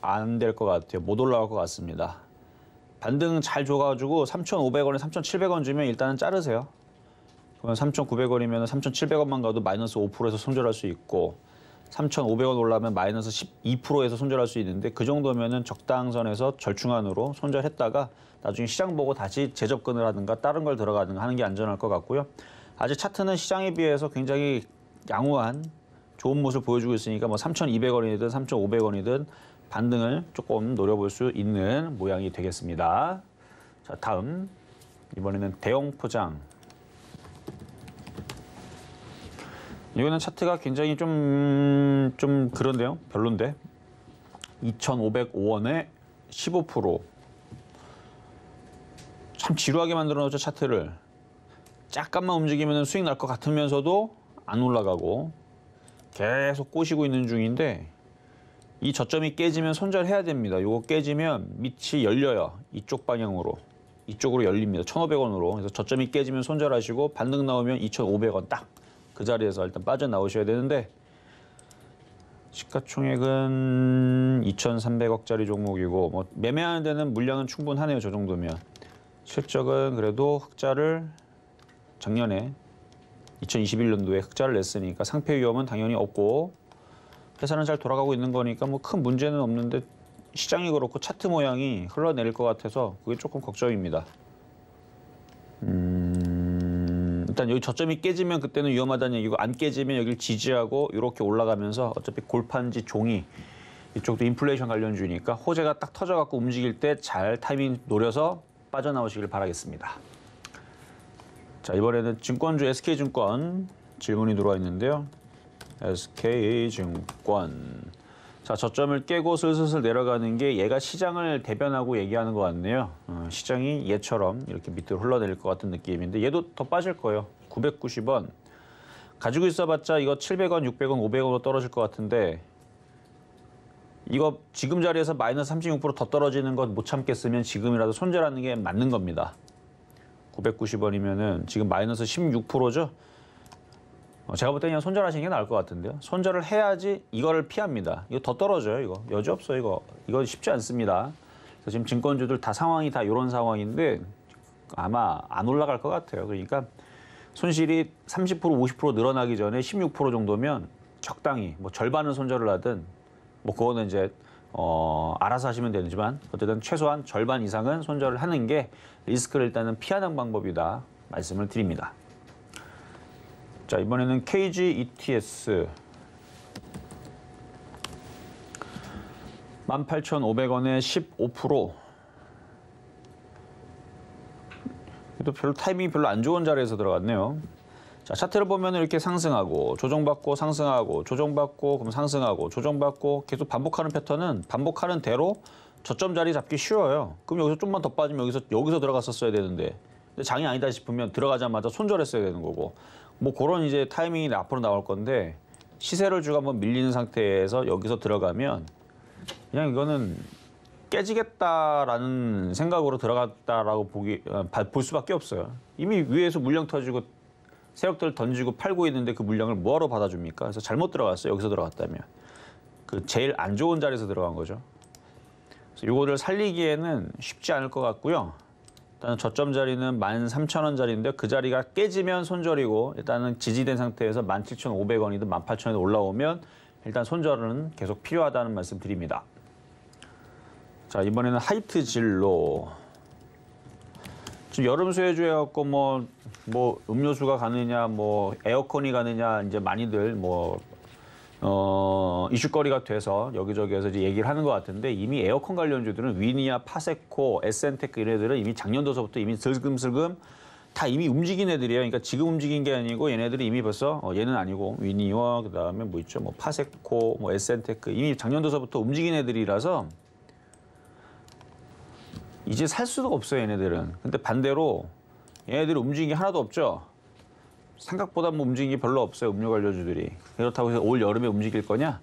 안 될 것 같아요. 못 올라갈 것 같습니다. 반등 잘 줘가지고 3,500원에 3,700원 주면 일단은 자르세요. 그러면 3,900원이면 3,700원만 가도 마이너스 5%에서 손절할 수 있고 3,500원 올라면 마이너스 12%에서 손절할 수 있는데 그 정도면은 적당선에서 절충안으로 손절했다가 나중에 시장 보고 다시 재접근을 하든가 다른 걸 들어가든가 하는 게 안전할 것 같고요. 아직 차트는 시장에 비해서 굉장히 양호한 좋은 모습을 보여주고 있으니까 뭐 3,200원이든 3,500원이든 반등을 조금 노려볼 수 있는 모양이 되겠습니다. 자, 다음 이번에는 대형 포장. 이거는 차트가 굉장히 좀 그런데요. 별론데. 2,505원에 15%. 참 지루하게 만들어 놓죠, 차트를. 잠깐만 움직이면 수익 날 것 같으면서도 안 올라가고 계속 꼬시고 있는 중인데 이 저점이 깨지면 손절해야 됩니다. 이거 깨지면 밑이 열려요. 이쪽 방향으로. 이쪽으로 열립니다. 1,500원으로. 그래서 저점이 깨지면 손절하시고 반등 나오면 2,500원 딱. 그 자리에서 일단 빠져나오셔야 되는데 시가총액은 2,300억짜리 종목이고 뭐 매매하는 데는 물량은 충분하네요. 저 정도면. 실적은 그래도 흑자를 작년에 2021년도에 흑자를 냈으니까 상패 위험은 당연히 없고 회사는 잘 돌아가고 있는 거니까 뭐 큰 문제는 없는데 시장이 그렇고 차트 모양이 흘러내릴 것 같아서 그게 조금 걱정입니다. 일단 여기 저점이 깨지면 그때는 위험하다는 얘기고 안 깨지면 여기를 지지하고 이렇게 올라가면서 어차피 골판지 종이 이쪽도 인플레이션 관련주니까 호재가 딱 터져갖고 움직일 때 잘 타이밍 노려서 빠져나오시길 바라겠습니다. 자, 이번에는 증권주 SK증권 질문이 들어와 있는데요. SK증권. 자, 저점을 깨고 슬슬 내려가는 게 얘가 시장을 대변하고 얘기하는 것 같네요. 시장이 얘처럼 이렇게 밑으로 흘러내릴 것 같은 느낌인데 얘도 더 빠질 거예요. 990원. 가지고 있어봤자 이거 700원, 600원, 500원으로 떨어질 것 같은데 이거 지금 자리에서 마이너스 36% 더 떨어지는 것 못 참겠으면 지금이라도 손절하는 게 맞는 겁니다. 990원이면은 지금 마이너스 16%죠. 제가 볼 때 그냥 손절하시는 게 나을 것 같은데요. 손절을 해야지 이거를 피합니다. 이거 더 떨어져요. 이거 여지 없어요. 이거 쉽지 않습니다. 그래서 지금 증권주들 다 상황이 다 이런 상황인데 아마 안 올라갈 것 같아요. 그러니까 손실이 30% 50% 늘어나기 전에 16% 정도면 적당히 뭐 절반은 손절을 하든 뭐 그거는 이제 알아서 하시면 되지만 어쨌든 최소한 절반 이상은 손절을 하는 게 리스크를 일단은 피하는 방법이다 말씀을 드립니다. 자, 이번에는 KG ETS 18,500원에 15%. 또 별로 타이밍이 별로 안 좋은 자리에서 들어갔네요. 자, 차트를 보면 이렇게 상승하고 조정받고 상승하고 조정받고 그럼 상승하고 조정받고 계속 반복하는 패턴은 반복하는 대로 저점 자리 잡기 쉬워요. 그럼 여기서 좀만 더 빠지면 여기서 들어갔었어야 되는데 근데 장이 아니다 싶으면 들어가자마자 손절했어야 되는 거고 뭐 그런 이제 타이밍이 앞으로 나올 건데 시세를 주고 한번 밀리는 상태에서 여기서 들어가면 그냥 이거는 깨지겠다라는 생각으로 들어갔다라고 볼 수밖에 없어요. 이미 위에서 물량 터지고 세력들 던지고 팔고 있는데 그 물량을 뭐하러 받아줍니까? 그래서 잘못 들어갔어요. 여기서 들어갔다면. 그 제일 안 좋은 자리에서 들어간 거죠. 그래서 이거를 살리기에는 쉽지 않을 것 같고요. 일단 저점 자리는 13,000원짜리인데 그 자리가 깨지면 손절이고 일단은 지지된 상태에서 17,500원이든 18,000원에 올라오면 일단 손절은 계속 필요하다는 말씀 드립니다. 자, 이번에는 하이트 진로. 지금 여름 수혜주여갖고 뭐 음료수가 가느냐, 뭐 에어컨이 가느냐 이제 많이들 이슈거리가 돼서 여기저기에서 이제 얘기를 하는 것 같은데 이미 에어컨 관련주들은 위니아, 파세코, 에센테크 이런 애들은 이미 작년도서부터 이미 슬금슬금 다 이미 움직인 애들이에요. 그러니까 지금 움직인 게 아니고 얘네들이 이미 벌써 얘는 아니고 위니와 그다음에 뭐 있죠, 뭐 파세코, 뭐 에센테크 이미 작년도서부터 움직인 애들이라서 이제 살 수가 없어요, 얘네들은. 근데 반대로 얘네들이 움직인 게 하나도 없죠. 생각보다 뭐 움직인 게 별로 없어요. 음료 관련주들이. 그렇다고 해서 올 여름에 움직일 거냐?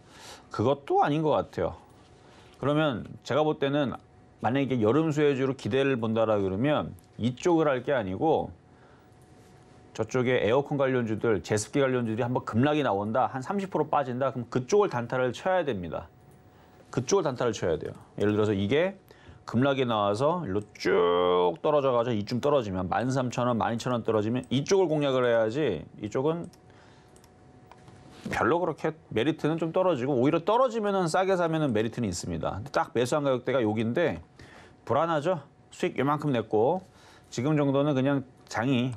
그것도 아닌 것 같아요. 그러면 제가 볼 때는 만약에 여름 수혜주로 기대를 본다라 그러면 이쪽을 할 게 아니고 저쪽에 에어컨 관련주들, 제습기 관련주들이 한번 급락이 나온다, 한 30% 빠진다, 그럼 그쪽을 단타를 쳐야 됩니다. 그쪽을 단타를 쳐야 돼요. 예를 들어서 이게 급락이 나와서 일로 쭉 떨어져가지고 이쯤 떨어지면 13,000원, 12,000원 떨어지면 이쪽을 공략을 해야지 이쪽은 별로 그렇게 메리트는 좀 떨어지고 오히려 떨어지면은 싸게 사면은 메리트는 있습니다. 딱 매수한 가격대가 여기인데 불안하죠. 수익 요만큼 냈고 지금 정도는 그냥 장이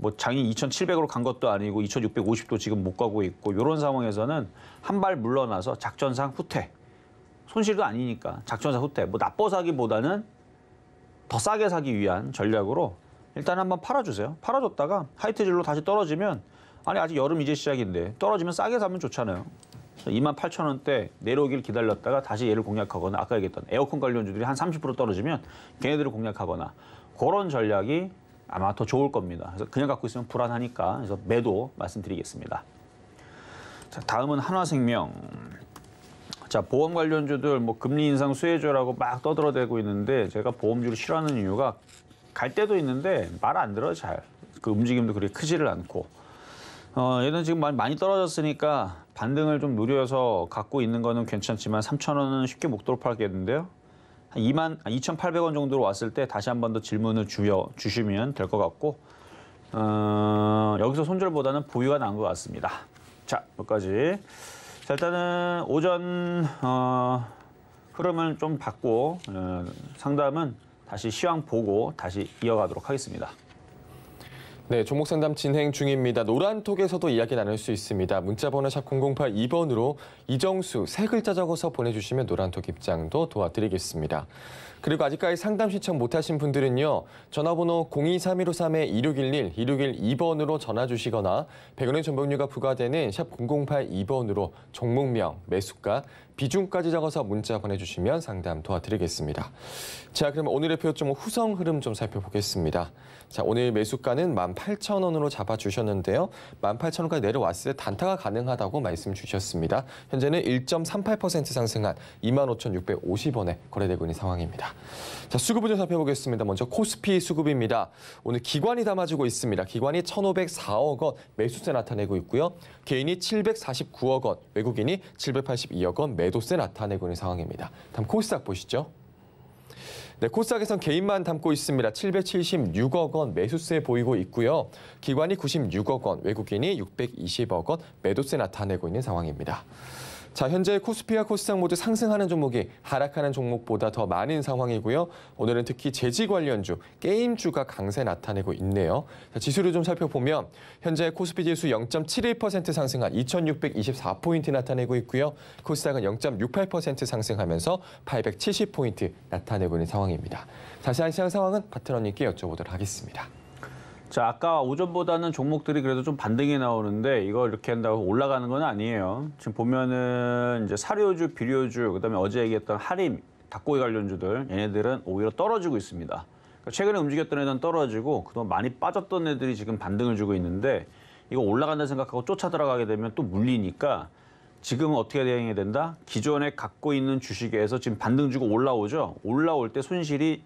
2,700으로 간 것도 아니고 2,650도 지금 못 가고 있고 이런 상황에서는 한 발 물러나서 작전상 후퇴. 손실도 아니니까 작전상 후퇴. 뭐 나빠 사기보다는 더 싸게 사기 위한 전략으로 일단 한번 팔아주세요. 팔아줬다가 하이트질로 다시 떨어지면 아니 아직 여름 이제 시작인데 떨어지면 싸게 사면 좋잖아요. 28,000원대 내려오길 기다렸다가 다시 얘를 공략하거나 아까 얘기했던 에어컨 관련주들이 한 30% 떨어지면 걔네들을 공략하거나 그런 전략이 아마 더 좋을 겁니다. 그래서 그냥 갖고 있으면 불안하니까 그래서 매도 말씀드리겠습니다. 자, 다음은 한화생명. 자, 보험 관련주들 뭐 금리 인상 수혜주라고 막 떠들어대고 있는데 제가 보험주를 싫어하는 이유가 갈 때도 있는데 말 안 들어요, 잘. 그 움직임도 그렇게 크지를 않고. 얘는 지금 많이 떨어졌으니까 반등을 좀 노려서 갖고 있는 거는 괜찮지만 3,000원은 쉽게 못 돌파하겠는데요. 한 2,800원 정도로 왔을 때 다시 한 번 더 질문을 주시면 될 것 같고 여기서 손절보다는 보유가 나은 것 같습니다. 자, 여기까지. 자, 일단은 오전 흐름을 좀 받고 상담은 다시 시황 보고 다시 이어가도록 하겠습니다. 네, 종목 상담 진행 중입니다. 노란톡에서도 이야기 나눌 수 있습니다. 문자번호 샵 0082번으로 이정수 세 글자 적어서 보내주시면 노란톡 입장도 도와드리겠습니다. 그리고 아직까지 상담 신청 못하신 분들은요. 전화번호 023153-2611, 2612번으로 전화 주시거나 100원의 전복료가 부과되는 샵 0082번으로 종목명, 매수가, 비중까지 적어서 문자 보내주시면 상담 도와드리겠습니다. 자, 그럼 오늘의 표종목 후성 흐름 좀 살펴보겠습니다. 자, 오늘 매수가는 18,000원으로 잡아주셨는데요. 18,000원까지 내려왔을 때 단타가 가능하다고 말씀 주셨습니다. 현재는 1.38% 상승한 25,650원에 거래되고 있는 상황입니다. 자, 수급을 좀 살펴보겠습니다. 먼저 코스피 수급입니다. 오늘 기관이 담아주고 있습니다. 기관이 1,504억 원 매수세 나타내고 있고요. 개인이 749억 원, 외국인이 782억 원 매도세 나타내고 있는 상황입니다. 다음 코스닥 보시죠. 네, 코스닥에선 개인만 담고 있습니다. 776억 원 매수세 보이고 있고요. 기관이 96억 원, 외국인이 620억 원 매도세 나타내고 있는 상황입니다. 자, 현재 코스피와 코스닥 모두 상승하는 종목이 하락하는 종목보다 더 많은 상황이고요. 오늘은 특히 재지 관련주, 게임주가 강세 나타내고 있네요. 자, 지수를 좀 살펴보면 현재 코스피 지수 0.71% 상승한 2,624포인트 나타내고 있고요. 코스닥은 0.68% 상승하면서 870포인트 나타내고 있는 상황입니다. 자세한 시장 상황은 파트너님께 여쭤보도록 하겠습니다. 자, 아까 오전보다는 종목들이 그래도 좀 반등이 나오는데 이거 이렇게 한다고 올라가는 건 아니에요. 지금 보면은 이제 사료주, 비료주, 그다음에 어제 얘기했던 하림, 닭고기 관련주들 얘네들은 오히려 떨어지고 있습니다. 그러니까 최근에 움직였던 애들은 떨어지고 그동안 많이 빠졌던 애들이 지금 반등을 주고 있는데 이거 올라간다 생각하고 쫓아 들어가게 되면 또 물리니까 지금은 어떻게 대응해야 된다? 기존에 갖고 있는 주식에서 지금 반등 주고 올라오죠. 올라올 때 손실이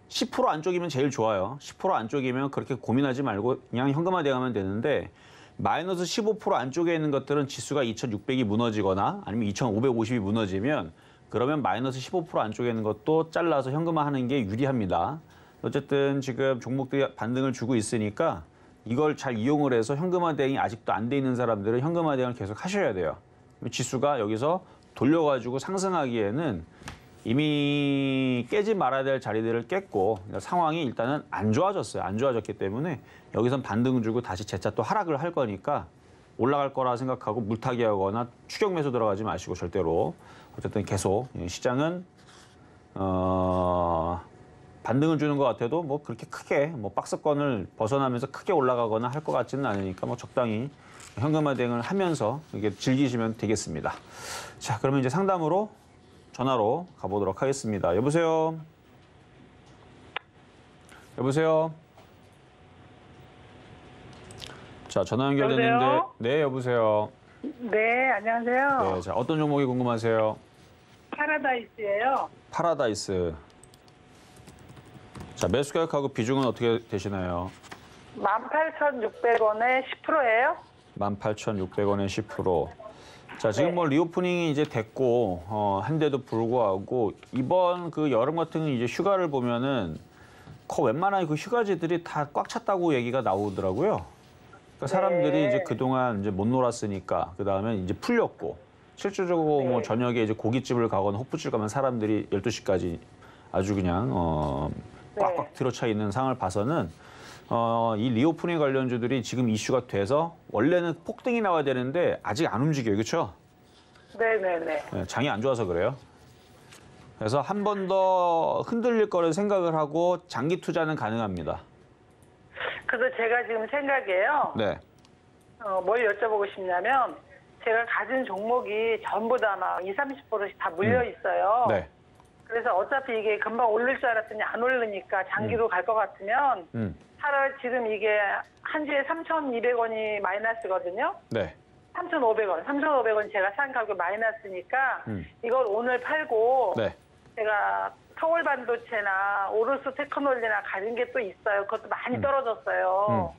10% 안쪽이면 제일 좋아요. 10% 안쪽이면 그렇게 고민하지 말고 그냥 현금화 대응하면 되는데 마이너스 15% 안쪽에 있는 것들은 지수가 2,600이 무너지거나 아니면 2,550이 무너지면 그러면 마이너스 15% 안쪽에 있는 것도 잘라서 현금화하는 게 유리합니다. 어쨌든 지금 종목들이 반등을 주고 있으니까 이걸 잘 이용을 해서 현금화 대응이 아직도 안 돼 있는 사람들은 현금화 대응을 계속 하셔야 돼요. 지수가 여기서 돌려가지고 상승하기에는 이미 깨지 말아야 될 자리들을 깼고 상황이 일단은 안 좋아졌어요. 안 좋아졌기 때문에 여기선 반등 주고 다시 재차 또 하락을 할 거니까 올라갈 거라 생각하고 물타기 하거나 추격 매수 들어가지 마시고 절대로. 어쨌든 계속 시장은 반등을 주는 것 같아도 뭐 그렇게 크게 뭐 박스권을 벗어나면서 크게 올라가거나 할 것 같지는 않으니까 뭐 적당히 현금화 대응을 하면서 이게 즐기시면 되겠습니다. 자, 그러면 이제 상담으로 전화로 가보도록 하겠습니다. 여보세요? 여보세요? 자, 전화 연결됐는데. 여보세요? 네, 여보세요. 네, 안녕하세요. 네, 자, 어떤 종목이 궁금하세요? 파라다이스예요. 파라다이스. 자, 매수 가격하고 비중은 어떻게 되시나요? 18,600원에 10%예요? 18,600원에 10%. 자, 지금 뭐 리오프닝이 이제 됐고, 한데도 불구하고, 이번 그 여름 같은 이제 휴가를 보면은, 웬만한 그 휴가지들이 다 꽉 찼다고 얘기가 나오더라고요. 그러니까 사람들이 이제 그동안 이제 못 놀았으니까, 그 다음에 이제 풀렸고, 실질적으로 뭐 저녁에 이제 고깃집을 가거나 호프집을 가면 사람들이 12시까지 아주 그냥, 꽉꽉 들어차 있는 상황을 봐서는, 이 리오프닝 관련주들이 지금 이슈가 돼서 원래는 폭등이 나와야 되는데 아직 안 움직여요. 그렇죠? 네네네. 네, 장이 안 좋아서 그래요. 그래서 한 번 더 흔들릴 거를 생각을 하고 장기 투자는 가능합니다. 그래서 제가 지금 생각이에요. 네. 뭘 여쭤보고 싶냐면, 제가 가진 종목이 전부 다 막 20, 30%씩 다 물려 있어요. 네. 그래서 어차피 이게 금방 오를 줄 알았더니 안 오르니까 장기로 갈 것 같으면, 차라리 지금 이게 한 주에 3,200원이 마이너스거든요. 네. 3,500원. 3,500원 제가 산 가격 마이너스니까 이걸 오늘 팔고 네. 제가 서울 반도체나 오르스 테크놀리나 가진 게 또 있어요. 그것도 많이 떨어졌어요.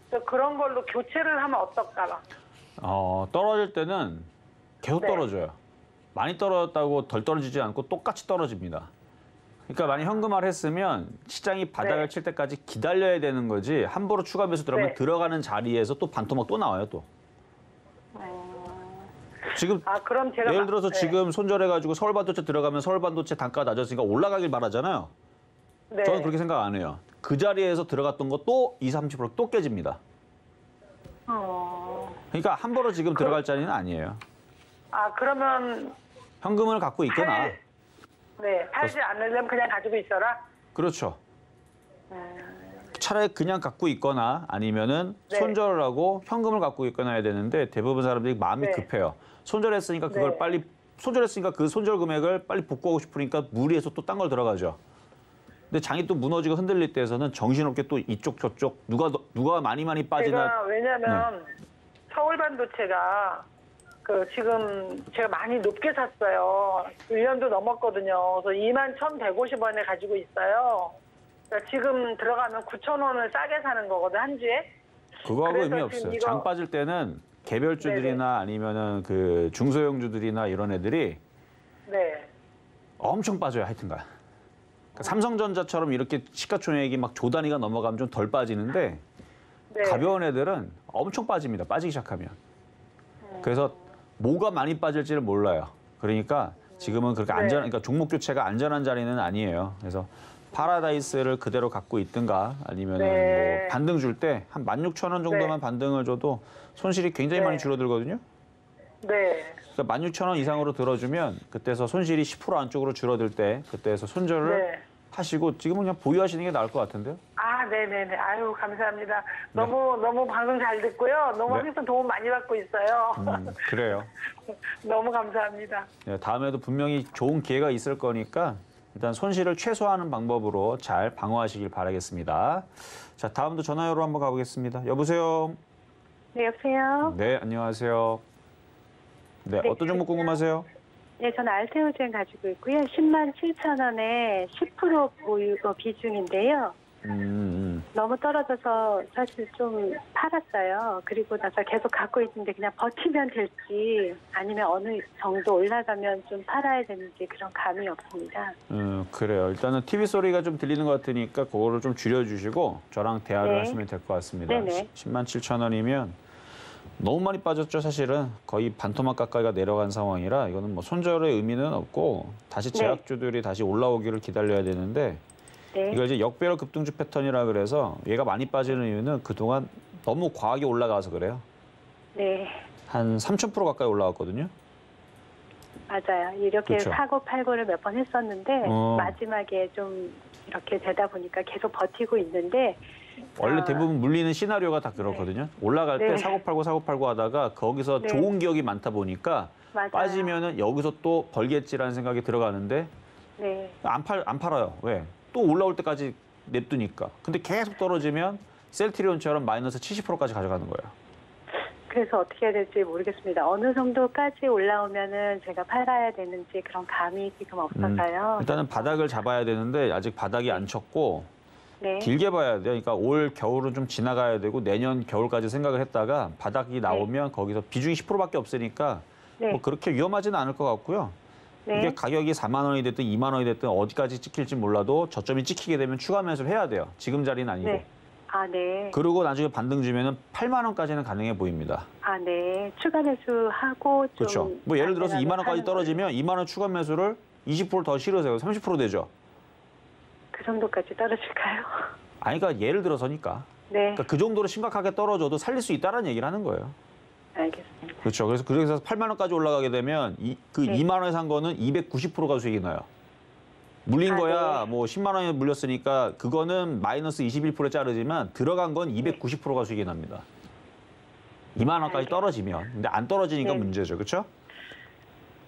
그래서 그런 걸로 교체를 하면 어떨까? 떨어질 때는 계속 네. 떨어져요. 많이 떨어졌다고 덜 떨어지지 않고 똑같이 떨어집니다. 그러니까 만약 현금화를 했으면 시장이 바닥을 네. 칠 때까지 기다려야 되는 거지 함부로 추가 매수 들어가면 네. 들어가는 자리에서 또 반토막 또 나와요 또. 지금 그럼 제가 예를 들어서 네. 지금 손절해가지고 서울 반도체 들어가면 서울 반도체 단가가 낮았으니까 올라가길 바라잖아요. 네. 저는 그렇게 생각 안 해요. 그 자리에서 들어갔던 거 또 20, 30% 또 깨집니다. 그러니까 함부로 지금 들어갈 자리는 아니에요. 그러면 현금을 갖고 있거나. 팔지 않으려면 그냥 가지고 있어라. 그렇죠. 차라리 그냥 갖고 있거나 아니면은 네. 손절을 하고 현금을 갖고 있거나 해야 되는데 대부분 사람들이 마음이 네. 급해요. 손절했으니까 그걸 네. 빨리 손절했으니까 그 손절 금액을 빨리 복구하고 싶으니까 무리해서 또 딴 걸 들어가죠. 근데 장이 또 무너지고 흔들릴 때에서는 정신없게 또 이쪽 저쪽 누가 많이 빠지나. 제가 왜냐면 서울 반도체가 지금 제가 많이 높게 샀어요. 1년도 넘었거든요. 그래서 21,150원에 가지고 있어요. 그러니까 지금 들어가면 9,000원을 싸게 사는 거거든, 한 주에. 그거하고 그래서 의미 지금 없어요. 이거- 장 빠질 때는 개별주들이나 아니면은 그 중소형주들이나 이런 애들이 네. 엄청 빠져요, 하여튼간. 그러니까 삼성전자처럼 이렇게 시가총액이 막 조 단위가 넘어가면 좀 덜 빠지는데 네. 가벼운 애들은 엄청 빠집니다. 빠지기 시작하면. 그래서 뭐가 많이 빠질지를 몰라요. 그러니까 지금은 그렇게 그러니까 종목 교체가 안전한 자리는 아니에요. 그래서 파라다이스를 그대로 갖고 있든가 아니면은 네. 뭐 반등 줄 때 한 16,000원 정도만 반등을 줘도 손실이 굉장히 많이 줄어들거든요. 네. 그러니까 16,000원 이상으로 들어주면 그때서 손실이 10% 안쪽으로 줄어들 때 그때에서 손절을 네. 하시고 지금은 그냥 보유하시는 게 나을 것 같은데요. 네네네. 아유, 감사합니다. 너무 방송 잘 듣고요. 너무 네. 항상 도움 많이 받고 있어요. 그래요. 너무 감사합니다. 네, 다음에도 분명히 좋은 기회가 있을 거니까 일단 손실을 최소화하는 방법으로 잘 방어하시길 바라겠습니다. 자, 다음도 전화요로 한번 가보겠습니다. 여보세요? 네, 여보세요? 네, 안녕하세요. 네, 네, 어떤 종목 궁금하세요? 네, 저는 알테오젠 가지고 있고요. 107,000원에 10% 보유 비중인데요. 너무 떨어져서 사실 좀 팔았어요. 그리고 나서 계속 갖고 있는데 그냥 버티면 될지 아니면 어느 정도 올라가면 좀 팔아야 되는지 그런 감이 없습니다. 그래요. 일단은 TV 소리가 좀 들리는 것 같으니까 그거를 좀 줄여주시고 저랑 대화를 네. 하시면 될 것 같습니다. 네네. 107,000원이면 너무 많이 빠졌죠. 사실은 거의 반토막 가까이가 내려간 상황이라 이거는 뭐 손절의 의미는 없고 다시 네. 제약주들이 다시 올라오기를 기다려야 되는데 네. 이걸 이제 역배열 급등주 패턴이라 그래서 얘가 많이 빠지는 이유는 그동안 너무 과하게 올라가서 그래요. 네, 한 3,000% 가까이 올라왔거든요. 맞아요. 이렇게 그쵸. 사고 팔고를 몇 번 했었는데 어. 마지막에 좀 이렇게 되다 보니까 계속 버티고 있는데 원래 대부분 물리는 시나리오가 다 그렇거든요. 올라갈 때 네. 사고 팔고 하다가 거기서 네. 좋은 기억이 많다 보니까 맞아요. 빠지면은 여기서 또 벌겠지라는 생각이 들어가는데 네, 안 팔아요. 왜? 또 올라올 때까지 냅두니까. 근데 계속 떨어지면 셀트리온처럼 마이너스 70%까지 가져가는 거예요. 그래서 어떻게 해야 될지 모르겠습니다. 어느 정도까지 올라오면은 제가 팔아야 되는지 그런 감이 지금 없어서요. 일단은 바닥을 잡아야 되는데 아직 바닥이 안 쳤고 네. 길게 봐야 돼요. 그러니까 올 겨울은 좀 지나가야 되고 내년 겨울까지 생각을 했다가 바닥이 나오면 거기서 비중이 10%밖에 없으니까 네. 뭐 그렇게 위험하지는 않을 것 같고요. 네. 이게 가격이 4만 원이 됐든 2만 원이 됐든 어디까지 찍힐지 몰라도 저점이 찍히게 되면 추가 매수를 해야 돼요. 지금 자리는 아니고. 네. 아, 네. 그리고 나중에 반등 주면은 8만 원까지는 가능해 보입니다. 아, 네. 추가 매수하고 좀 그렇죠. 뭐 예를 들어서 2만 원까지 하는 떨어지면 2만 원 추가 매수를 20% 더 실으세요. 30% 되죠. 그 정도까지 떨어질까요? 아니 그러니까 예를 들어서니까. 네. 그러니까 그 정도로 심각하게 떨어져도 살릴 수 있다는 얘기를 하는 거예요. 알겠습니다. 그렇죠. 그래서 그래서 8만 원까지 올라가게 되면 네. 2만 원에 산 거는 290%가 수익이 나요. 물린 거야 네. 뭐 10만 원에 물렸으니까 그거는 마이너스 21%에 자르지만 들어간 건 290%가 수익이 납니다. 2만 원까지 떨어지면. 근데 안 떨어지니까 네. 문제죠. 그렇죠?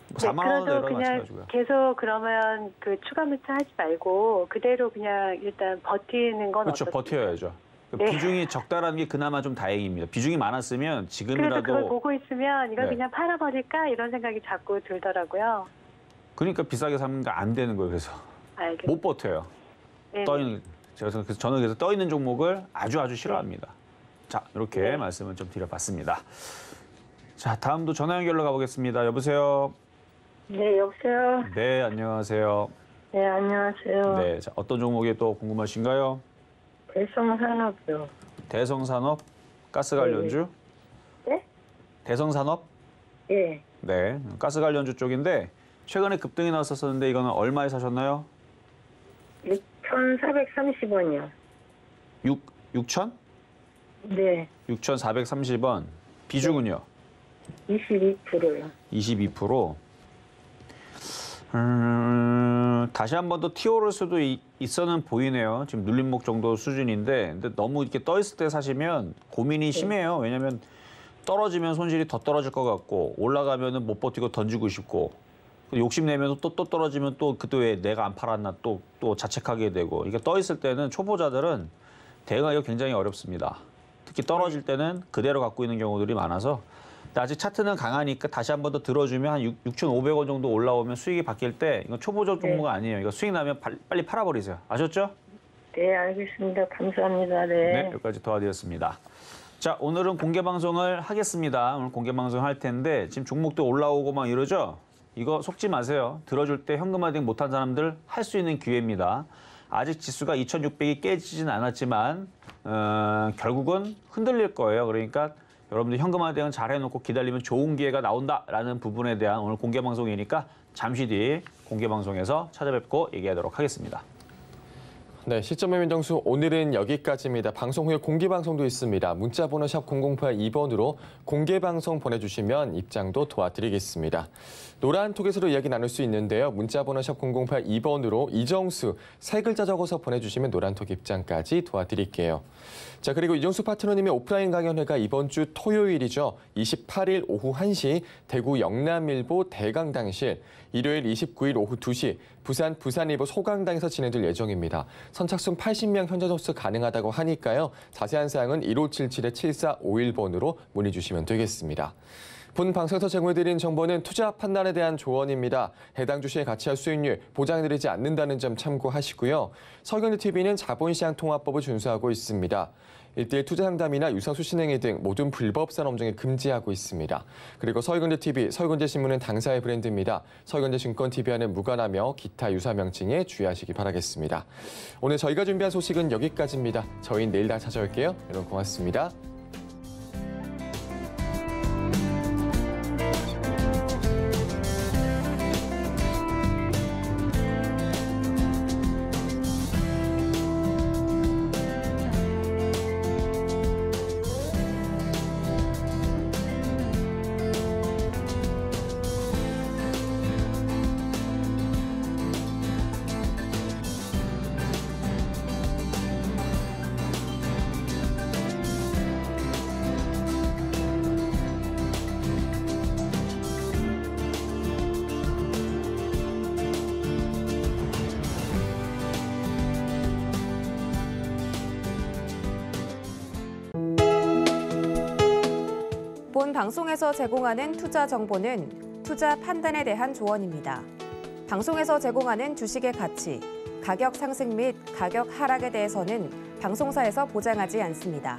네, 4만 원 그래도 내로 그냥 마찬가지고요. 계속 그러면 그 추가 매수 하지 말고 그대로 그냥 일단 버티는 건 그렇죠. 어떻습니까? 버텨야죠. 네. 비중이 적다라는 게 그나마 좀 다행입니다. 비중이 많았으면 그래서 지금이라도 그걸 보고 있으면 이걸 네. 그냥 팔아버릴까 이런 생각이 자꾸 들더라고요. 그러니까 비싸게 사면 안 되는 거예요. 그래서 알겠습니다. 못 버텨요. 네. 떠 있는 그래서 저는 그래서 떠 있는 종목을 아주 싫어합니다. 자, 이렇게 네. 말씀을 좀 드려봤습니다. 자, 다음도 전화 연결로 가보겠습니다. 여보세요. 네, 여보세요. 네, 안녕하세요. 네, 안녕하세요. 네, 자, 어떤 종목이 또 궁금하신가요? 대성산업이요. 대성산업, 가스관련주. 네? 대성산업, 예. 네, 가스관련주 쪽인데 최근에 급등이 나왔었는데 이거는 얼마에 사셨나요? 6,430원이요. 6천? 네, 6,430원. 비중은요? 22%요. 22%. 다시 한 번 더 튀어오를 수도 있어는 보이네요. 지금 눌림목 정도 수준인데, 근데 너무 이렇게 떠 있을 때 사시면 고민이 심해요. 왜냐면 떨어지면 손실이 더 떨어질 것 같고, 올라가면은 못 버티고 던지고 싶고, 욕심내면 또 떨어지면 또 그때 왜 내가 안 팔았나 또 자책하게 되고, 이게 떠 있을 때는 초보자들은 대응하기가 굉장히 어렵습니다. 특히 떨어질 때는 그대로 갖고 있는 경우들이 많아서. 근데 아직 차트는 강하니까 다시 한 번 더 들어주면 한 6,500원 정도 올라오면 수익이 바뀔 때 이건 초보자 종목은 아니에요. 이거 수익 나면 빨리 팔아버리세요. 아셨죠? 네, 알겠습니다. 감사합니다. 네, 네. 여기까지 도와드렸습니다. 자, 오늘은 공개 방송을 하겠습니다. 오늘 공개 방송 할 텐데 지금 종목도 올라오고 막 이러죠? 이거 속지 마세요. 들어줄 때 현금화등 못한 사람들 할 수 있는 기회입니다. 아직 지수가 2,600이 깨지진 않았지만 결국은 흔들릴 거예요. 그러니까 여러분들 현금화 대응 잘 해놓고 기다리면 좋은 기회가 나온다라는 부분에 대한 오늘 공개 방송이니까 잠시 뒤 공개 방송에서 찾아뵙고 얘기하도록 하겠습니다. 네, 시점 매매 정수 오늘은 여기까지입니다. 방송 후에 공개 방송도 있습니다. 문자 번호 샵 0082번으로 공개 방송 보내주시면 입장도 도와드리겠습니다. 노란 톡에서도 이야기 나눌 수 있는데요. 문자 번호 샵 0082번으로 이정수 세 글자 적어서 보내주시면 노란 톡 입장까지 도와드릴게요. 자, 그리고 이정수 파트너님의 오프라인 강연회가 이번 주 토요일이죠. 28일 오후 1시 대구 영남일보 대강당실, 일요일 29일 오후 2시 부산일보 소강당에서 진행될 예정입니다. 선착순 80명 현재 접수 가능하다고 하니까요. 자세한 사항은 1577-7451번으로 문의 주시면 되겠습니다. 본 방송에서 제공해드린 정보는 투자 판단에 대한 조언입니다. 해당 주식의 가치와 수익률 보장드리지 않는다는 점 참고하시고요. 서경제TV는 자본시장통화법을 준수하고 있습니다. 1:1 투자 상담이나 유사 수신행위 등 모든 불법산 업종을 금지하고 있습니다. 그리고 서경제TV, 서경제신문은 당사의 브랜드입니다. 서경제증권TV와는 무관하며 기타 유사 명칭에 주의하시기 바라겠습니다. 오늘 저희가 준비한 소식은 여기까지입니다. 저희는 내일 다시 찾아올게요. 여러분 고맙습니다. 방송에서 제공하는 투자 정보는 투자 판단에 대한 조언입니다. 방송에서 제공하는 주식의 가치, 가격 상승 및 가격 하락에 대해서는 방송사에서 보장하지 않습니다.